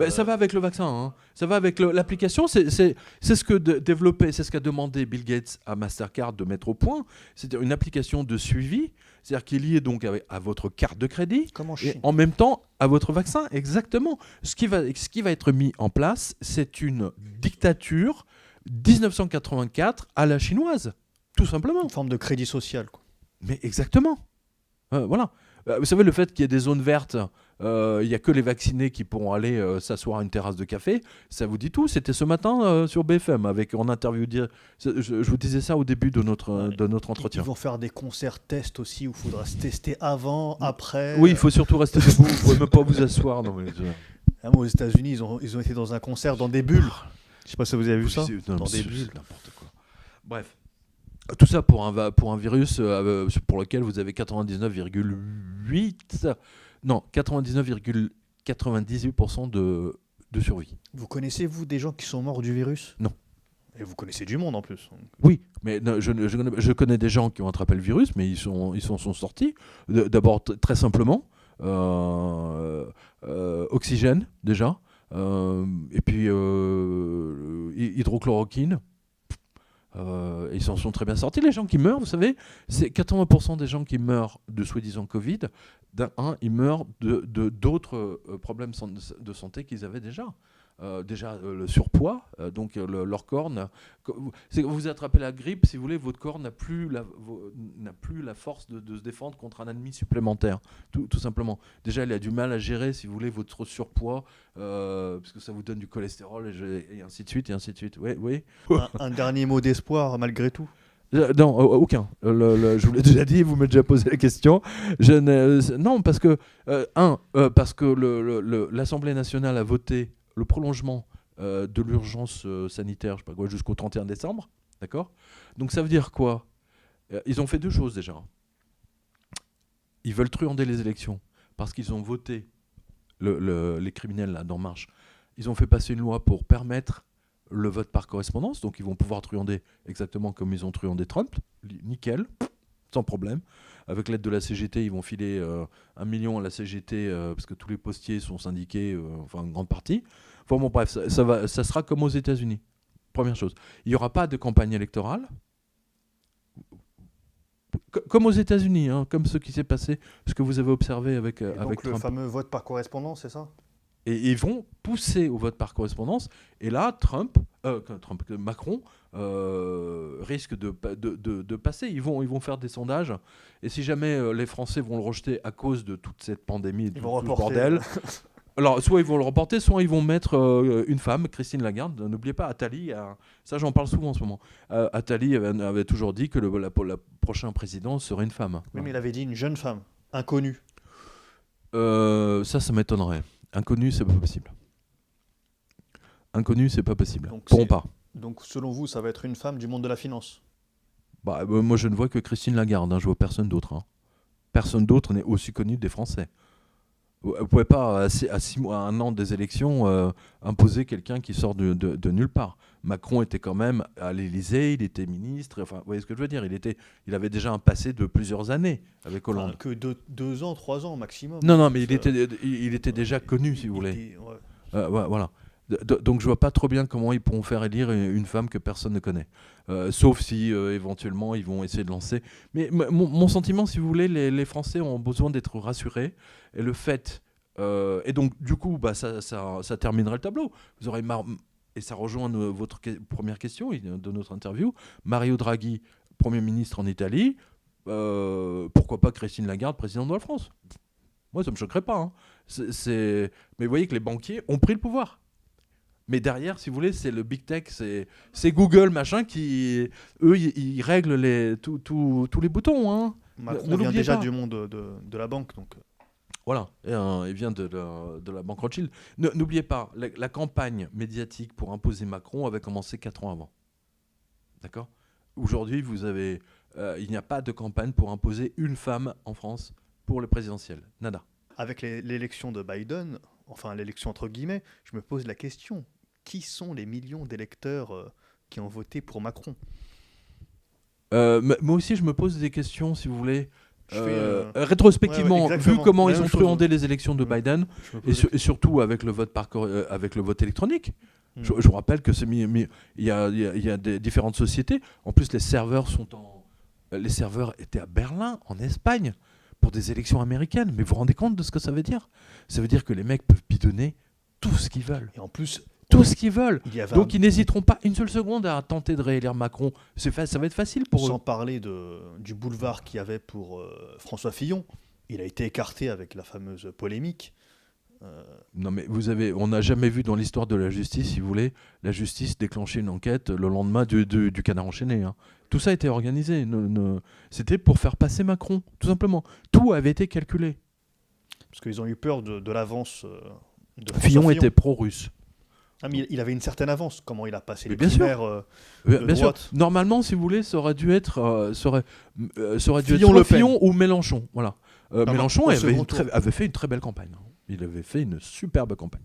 Ça va avec le vaccin, hein. Ça va avec l'application. C'est ce que développé, c'est ce qu'a demandé Bill Gates à Mastercard de mettre au point. C'est une application de suivi, c'est-à-dire qui est liée donc à votre carte de crédit Comme en et Chine. en même temps à votre vaccin. Exactement. Ce qui va être mis en place, c'est une dictature 1984 à la chinoise, tout simplement. Une forme de crédit social, quoi. Mais exactement. Voilà. Vous savez, le fait qu'il y ait des zones vertes, il n'y a que les vaccinés qui pourront aller s'asseoir à une terrasse de café, ça vous dit tout. C'était ce matin sur BFM, en interview. Je vous disais ça au début de notre entretien. Ils vont faire des concerts tests aussi où il faudra se tester avant, après. Oui, il faut surtout rester debout, vous ne pouvez même pas vous asseoir. Non, mais, Moi, aux États-Unis, ils ont été dans un concert dans des bulles. Je sais pas si vous avez vu ça. Non, Dans des c'est bulles. n'importe quoi. Bref. Tout ça pour un virus pour lequel vous avez 99,98% de survie. Vous connaissez, vous, des gens qui sont morts du virus? Non. Et vous connaissez du monde en plus. Oui, mais non, je connais des gens qui ont attrapé le virus, mais ils s'en sont sortis. D'abord, très simplement, oxygène, déjà, et puis hydrochloroquine. Ils s'en sont très bien sortis. Les gens qui meurent, vous savez, c'est 80% des gens qui meurent de soi-disant Covid. Ils meurent d'autres problèmes de santé qu'ils avaient déjà. Le surpoids, donc leur corps, vous attrapez la grippe, si vous voulez, votre corps n'a plus la force de se défendre contre un ennemi supplémentaire, tout simplement. Déjà, il a du mal à gérer, si vous voulez, votre surpoids, parce que ça vous donne du cholestérol, et ainsi de suite, et ainsi de suite. Oui. Un dernier mot d'espoir, malgré tout. Non, aucun. Je vous l'ai déjà dit, vous m'avez déjà posé la question. Non, parce que, parce que l'Assemblée nationale a voté le prolongement de l'urgence sanitaire, je sais pas quoi, jusqu'au 31 décembre, d'accord ? Donc ça veut dire quoi ? Ils ont fait deux choses déjà. Ils veulent truander les élections parce qu'ils ont voté, les criminels là, d'En Marche, ils ont fait passer une loi pour permettre le vote par correspondance, donc ils vont pouvoir truander exactement comme ils ont truandé Trump, nickel, sans problème. Avec l'aide de la CGT, ils vont filer 1 million à la CGT parce que tous les postiers sont syndiqués, enfin une grande partie. Enfin bon, bref, ça sera comme aux États-Unis. Première chose. Il n'y aura pas de campagne électorale. Comme aux États-Unis, hein, comme ce qui s'est passé, ce que vous avez observé avec Donc le Trump. fameux vote par correspondance, c'est ça ? Et ils vont pousser au vote par correspondance. Et là, Macron risque de passer. Ils vont faire des sondages. Et si jamais les Français vont le rejeter à cause de toute cette pandémie, de tout ce bordel, alors soit ils vont le reporter, soit ils vont mettre une femme, Christine Lagarde. N'oubliez pas, Attali, ça j'en parle souvent en ce moment. Attali avait toujours dit que la prochain président serait une femme. Oui, mais il avait dit une jeune femme, inconnue. Ça m'étonnerait. Inconnu, c'est pas possible. Inconnu, c'est pas possible. Donc, Pourront pas. donc selon vous, ça va être une femme du monde de la finance? Bah, moi, je ne vois que Christine Lagarde. Je vois personne d'autre. Personne d'autre n'est aussi connu des Français. Vous ne pouvez pas, à 6 mois, à 1 an des élections, imposer quelqu'un qui sort de nulle part. Macron était quand même à l'Élysée, il était ministre. Enfin, vous voyez ce que je veux dire, il avait déjà un passé de plusieurs années avec Hollande. Enfin, que 2 ans, 3 ans maximum. Non, mais il était déjà connu, si vous voulez. Voilà. Donc je vois pas trop bien comment ils pourront faire élire une femme que personne ne connaît. Sauf si éventuellement ils vont essayer de lancer. Mais mon sentiment, si vous voulez, les Français ont besoin d'être rassurés. Et le fait... et donc du coup, ça terminerait le tableau. Vous aurez et ça rejoint votre première question de notre interview. Mario Draghi, Premier ministre en Italie. Pourquoi pas Christine Lagarde, présidente de la France? Moi, ça me choquerait pas. Mais vous voyez que les banquiers ont pris le pouvoir. Mais derrière, si vous voulez, c'est le big tech, c'est Google, machin, qui, eux, ils règlent tous les boutons. Macron vient déjà du monde de la banque. Donc. Voilà, il vient de la banque Rothschild. N'oubliez pas, la campagne médiatique pour imposer Macron avait commencé 4 ans avant. D'accord? Aujourd'hui, il n'y a pas de campagne pour imposer une femme en France pour le présidentiel. Nada. Avec l'élection de Biden, enfin l'élection entre guillemets, je me pose la question, qui sont les millions d'électeurs qui ont voté pour Macron? Moi aussi, je me pose des questions, si vous voulez. Rétrospectivement, vu comment ils ont truandé les élections de Biden, et surtout avec le vote avec le vote électronique. Je vous rappelle que il y a des différentes sociétés. En plus, les serveurs étaient à Berlin, en Espagne, pour des élections américaines. Mais vous vous rendez compte de ce que ça veut dire? Ça veut dire que les mecs peuvent bidonner tout ce qu'ils veulent. Et en plus, tout ce qu'ils veulent. Donc ils n'hésiteront pas une seule seconde à tenter de réélire Macron. Ça va être facile pour eux. Sans parler du boulevard qu'il y avait pour François Fillon. Il a été écarté avec la fameuse polémique. Non mais on n'a jamais vu dans l'histoire de la justice, si vous voulez, la justice déclencher une enquête le lendemain du Canard enchaîné. Tout ça a été organisé. C'était pour faire passer Macron, tout simplement. Tout avait été calculé. Parce qu'ils ont eu peur de l'avance de Fillon était pro-russe. Ah, mais il avait une certaine avance. Comment il a passé les bien primaires bien sûr. Normalement, si vous voulez, ça aurait dû être Fillon ou Mélenchon. Voilà. Mélenchon avait fait une très belle campagne. Il avait fait une superbe campagne.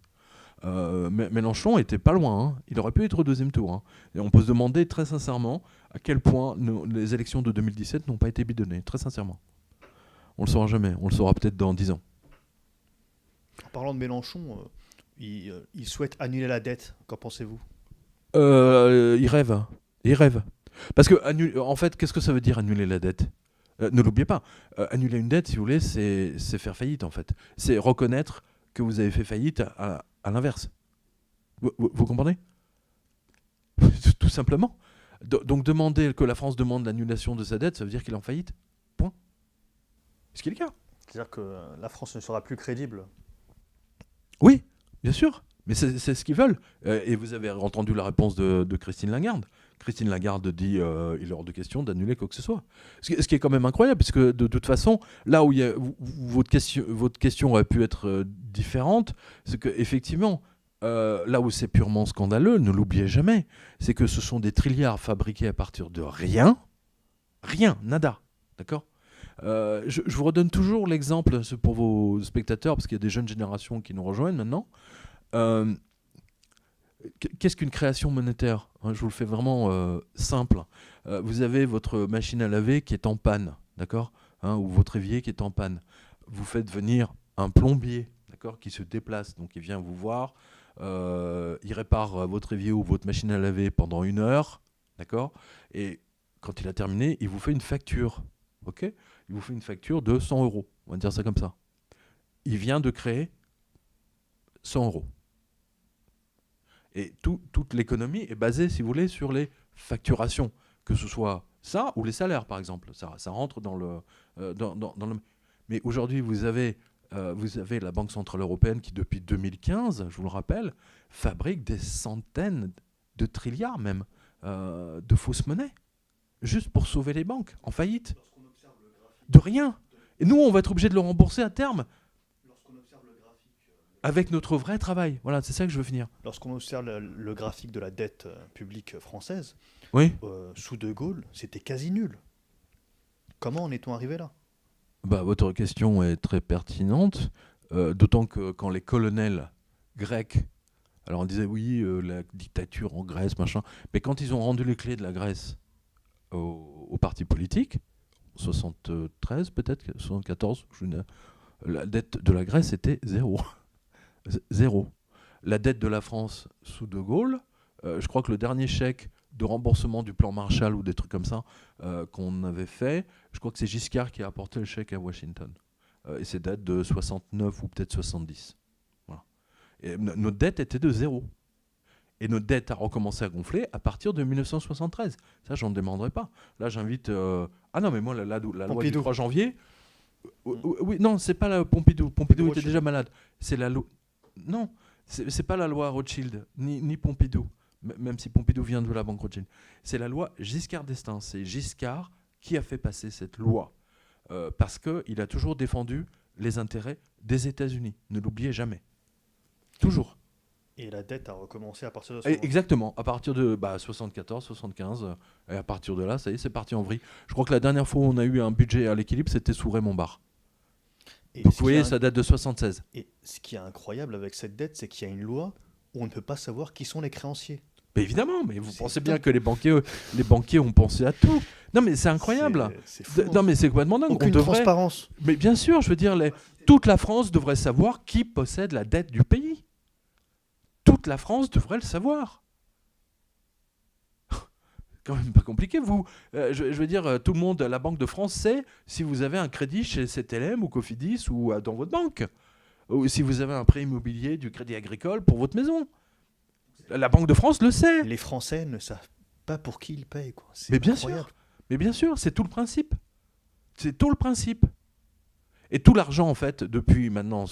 Mélenchon était pas loin. Il aurait pu être au deuxième tour. Et on peut se demander très sincèrement à quel point les élections de 2017 n'ont pas été bidonnées. Très sincèrement. On le saura jamais. On le saura peut-être dans 10 ans. En parlant de Mélenchon... Il souhaite annuler la dette. Qu'en pensez-vous? Il rêve. Parce que, en fait, qu'est-ce que ça veut dire annuler la dette? Ne l'oubliez pas. Annuler une dette, si vous voulez, c'est faire faillite, en fait. C'est reconnaître que vous avez fait faillite à l'inverse. Vous comprenez? Tout simplement. Donc, demander que la France demande l'annulation de sa dette, ça veut dire qu'il est en faillite. Point. Ce qui est le cas. C'est-à-dire que la France ne sera plus crédible. Oui. Bien sûr, mais c'est ce qu'ils veulent. Et vous avez entendu la réponse de Christine Lagarde. Christine Lagarde dit il est hors de question d'annuler quoi que ce soit. Ce qui est quand même incroyable, puisque de toute façon, là où votre question aurait pu être différente, c'est qu'effectivement, là où c'est purement scandaleux, ne l'oubliez jamais, c'est que ce sont des trilliards fabriqués à partir de rien, nada, d'accord? Je vous redonne toujours l'exemple pour vos spectateurs, parce qu'il y a des jeunes générations qui nous rejoignent maintenant. Qu'est-ce qu'une création monétaire? Je vous le fais vraiment simple. Vous avez votre machine à laver qui est en panne, d'accord, ou votre évier qui est en panne. Vous faites venir un plombier, d'accord, qui se déplace, donc il vient vous voir, il répare votre évier ou votre machine à laver pendant 1 heure, d'accord, et quand il a terminé, il vous fait une facture, ok? Il vous fait une facture de 100 €. On va dire ça comme ça. Il vient de créer 100 €. Et toute l'économie est basée, si vous voulez, sur les facturations. Que ce soit ça ou les salaires, par exemple. Ça rentre dans le... Mais aujourd'hui, vous avez la Banque Centrale Européenne qui, depuis 2015, je vous le rappelle, fabrique des centaines de trilliards même de fausses monnaies. Juste pour sauver les banques en faillite. De rien. Et nous, on va être obligé de le rembourser à terme. avec notre vrai travail. Voilà, c'est ça que je veux finir. Lorsqu'on observe le graphique de la dette publique française, Oui. sous De Gaulle, c'était quasi nul. Comment en est-on arrivé là? Bah, votre question est très pertinente, d'autant que quand les colonels grecs, alors on disait oui, la dictature en Grèce, machin, mais quand ils ont rendu les clés de la Grèce au parti politique, 73 peut-être, 74, la dette de la Grèce était zéro. Zéro. La dette de la France sous De Gaulle, je crois que le dernier chèque de remboursement du plan Marshall ou des trucs comme ça qu'on avait fait, je crois que c'est Giscard qui a apporté le chèque à Washington. Et c'est date de 69 ou peut-être 70. Voilà. Et notre dette était de zéro. Et notre dette a recommencé à gonfler à partir de 1973. Ça, j'en demanderai pas. Là, j'invite... Ah non, mais moi, la loi du 3 janvier... Oui, non, c'est pas la Pompidou. Pompidou était déjà malade. C'est la loi... Non, c'est pas la loi Rothschild, ni Pompidou. Même si Pompidou vient de la banque Rothschild. C'est la loi Giscard d'Estaing. C'est Giscard qui a fait passer cette loi. Parce qu'il a toujours défendu les intérêts des États-Unis. Ne l'oubliez jamais. Toujours. Et la dette a recommencé à partir de ce moment. Exactement, à partir de 74, 75. Et à partir de là, ça y est, c'est parti en vrille. Je crois que la dernière fois où on a eu un budget à l'équilibre, c'était sous Raymond Barre. Donc vous voyez, ça date de 76. Et ce qui est incroyable avec cette dette, c'est qu'il y a une loi où on ne peut pas savoir qui sont les créanciers. Mais évidemment, mais vous pensez bien que les banquiers ont pensé à tout. Non, mais c'est incroyable. C'est fou, non, mais c'est complètement dingue. Aucune transparence. Mais bien sûr, je veux dire, toute la France devrait savoir qui possède la dette du pays. Toute la France devrait le savoir. Quand même pas compliqué, vous. Je veux dire, tout le monde, la Banque de France sait si vous avez un crédit chez CTLM ou Cofidis ou dans votre banque. Ou si vous avez un prêt immobilier du Crédit Agricole pour votre maison. La Banque de France le sait. Les Français ne savent pas pour qui ils payent, quoi. Mais bien sûr. Mais bien sûr, c'est tout le principe. C'est tout le principe. Et tout l'argent, en fait, depuis maintenant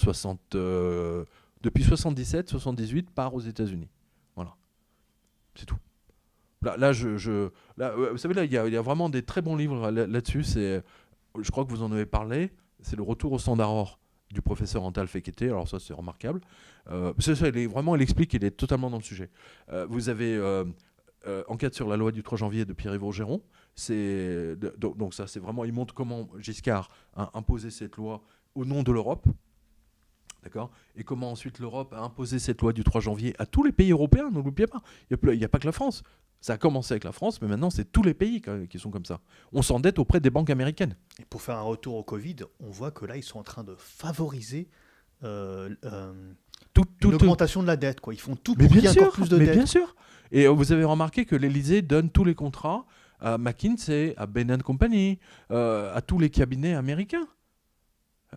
depuis 77, 78, part aux États-Unis. Voilà. C'est tout. Là, vous savez, là, il y a vraiment des très bons livres là-dessus. Je crois que vous en avez parlé. C'est Le Retour au Standard Or du professeur Antal Fekete. Alors ça, c'est remarquable. Il explique, il est totalement dans le sujet. Vous avez Enquête sur la loi du 3 janvier de Pierre-Yves Géron. Donc ça, c'est vraiment, il montre comment Giscard a imposé cette loi au nom de l'Europe. D'accord ? Et comment ensuite l'Europe a imposé cette loi du 3 janvier à tous les pays européens, ne l'oubliez pas. Il n'y a pas que la France. Ça a commencé avec la France, mais maintenant, c'est tous les pays qui sont comme ça. On s'endette auprès des banques américaines. Et pour faire un retour au Covid, on voit que là, ils sont en train de favoriser l'augmentation de la dette, quoi. Ils font tout pour qu'il y ait encore plus de dette. Mais bien sûr. Et vous avez remarqué que l'Élysée donne tous les contrats à McKinsey, à Bain & Company, à tous les cabinets américains.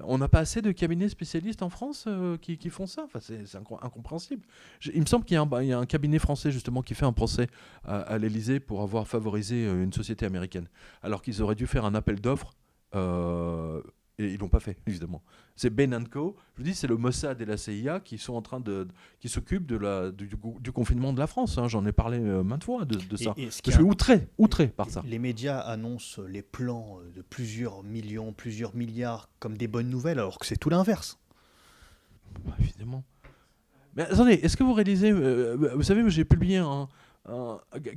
On n'a pas assez de cabinets spécialistes en France qui font ça. Enfin, c'est incompréhensible. Il me semble qu'il y a un cabinet français justement qui fait un procès à l'Élysée pour avoir favorisé une société américaine. Alors qu'ils auraient dû faire un appel d'offres et ils l'ont pas fait, évidemment. C'est Bain & Co. Je vous dis, c'est le Mossad et la CIA qui sont en train qui s'occupent du confinement de la France. Hein. J'en ai parlé maintes fois de ça. Je suis outré par ça. Les médias annoncent les plans de plusieurs millions, plusieurs milliards comme des bonnes nouvelles, alors que c'est tout l'inverse. Évidemment. Mais attendez, est-ce que vous réalisez... vous savez, j'ai publié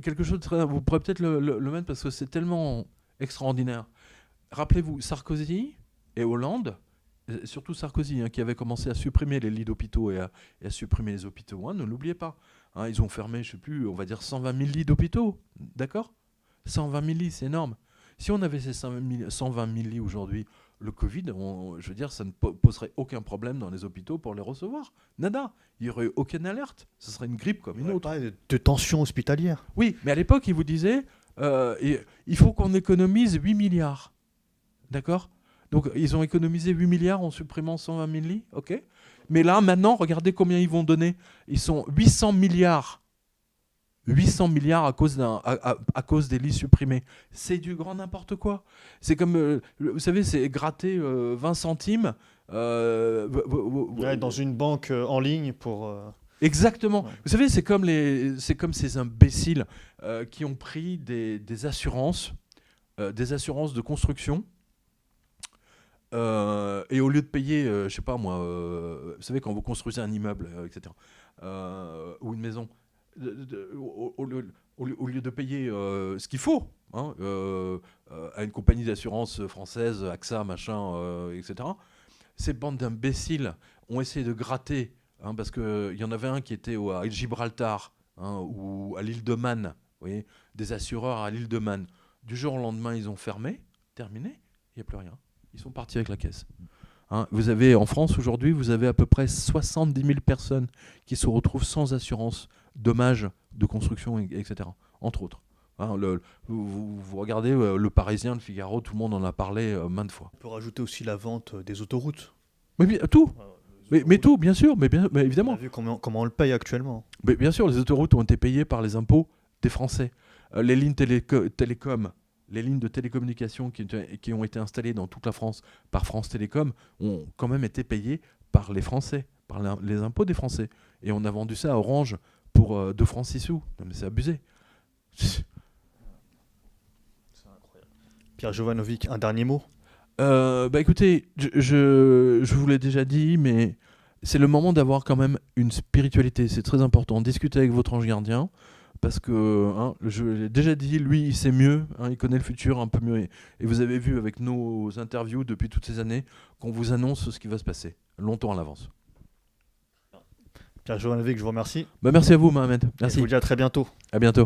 quelque chose de très... Vous pourrez peut-être le mettre parce que c'est tellement extraordinaire. Rappelez-vous, Sarkozy et Hollande, surtout Sarkozy, qui avait commencé à supprimer les lits d'hôpitaux et à supprimer les hôpitaux, ne l'oubliez pas. Ils ont fermé, je ne sais plus, on va dire 120 000 lits d'hôpitaux, d'accord ? 120 000 lits, c'est énorme. Si on avait ces 120 000 lits aujourd'hui, le Covid, je veux dire, ça ne poserait aucun problème dans les hôpitaux pour les recevoir. Nada. Il n'y aurait eu aucune alerte. Ce serait une grippe comme une autre. Pas de tension hospitalière. Oui, mais à l'époque, ils vous disaient, il faut qu'on économise 8 milliards. D'accord ? Donc, ils ont économisé 8 milliards en supprimant 120 000 lits, ok. Mais là, maintenant, regardez combien ils vont donner. Ils sont 800 milliards. 800 milliards à cause des lits supprimés. C'est du grand n'importe quoi. C'est comme, vous savez, c'est gratter 20 centimes. Dans une banque en ligne pour... Exactement. Ouais. Vous savez, c'est comme ces imbéciles qui ont pris des assurances de construction Et au lieu de payer, je sais pas moi, vous savez, quand vous construisez un immeuble, etc., ou une maison, au lieu de payer ce qu'il faut, hein, à une compagnie d'assurance française, AXA, machin, etc., ces bandes d'imbéciles ont essayé de gratter, hein, parce qu'il y en avait un qui était à Gibraltar, hein, ou à l'île de Man, vous voyez, des assureurs à l'île de Man. Du jour au lendemain, ils ont fermé, terminé, il n'y a plus rien. Ils sont partis avec la caisse. Hein, vous avez, en France, aujourd'hui, vous avez à peu près 70 000 personnes qui se retrouvent sans assurance, dommages de construction, etc., entre autres. Hein, vous regardez Le Parisien, Le Figaro, tout le monde en a parlé maintes fois. On peut rajouter aussi la vente des autoroutes. Mais tout, Les mais autoroutes, tout, bien sûr, mais on évidemment. a vu comment on le paye actuellement. Mais bien sûr, les autoroutes ont été payées par les impôts des Français. Les lignes télécom, les lignes de télécommunication qui ont été installées dans toute la France par France Télécom ont quand même été payées par les Français, par les impôts des Français. Et on a vendu ça à Orange pour 2 francs 6 sous. Non mais c'est abusé. Pierre Jovanovic, un dernier mot? Écoutez, je vous l'ai déjà dit, mais c'est le moment d'avoir quand même une spiritualité. C'est très important. Discutez avec votre ange gardien. Parce que, hein, je l'ai déjà dit, lui, il sait mieux, hein, il connaît le futur un peu mieux. Et vous avez vu avec nos interviews depuis toutes ces années qu'on vous annonce ce qui va se passer, longtemps à l'avance. Pierre Jovanovic, je vous remercie. Merci à vous, Mohamed. Et je Merci. vous dis à très bientôt. À bientôt.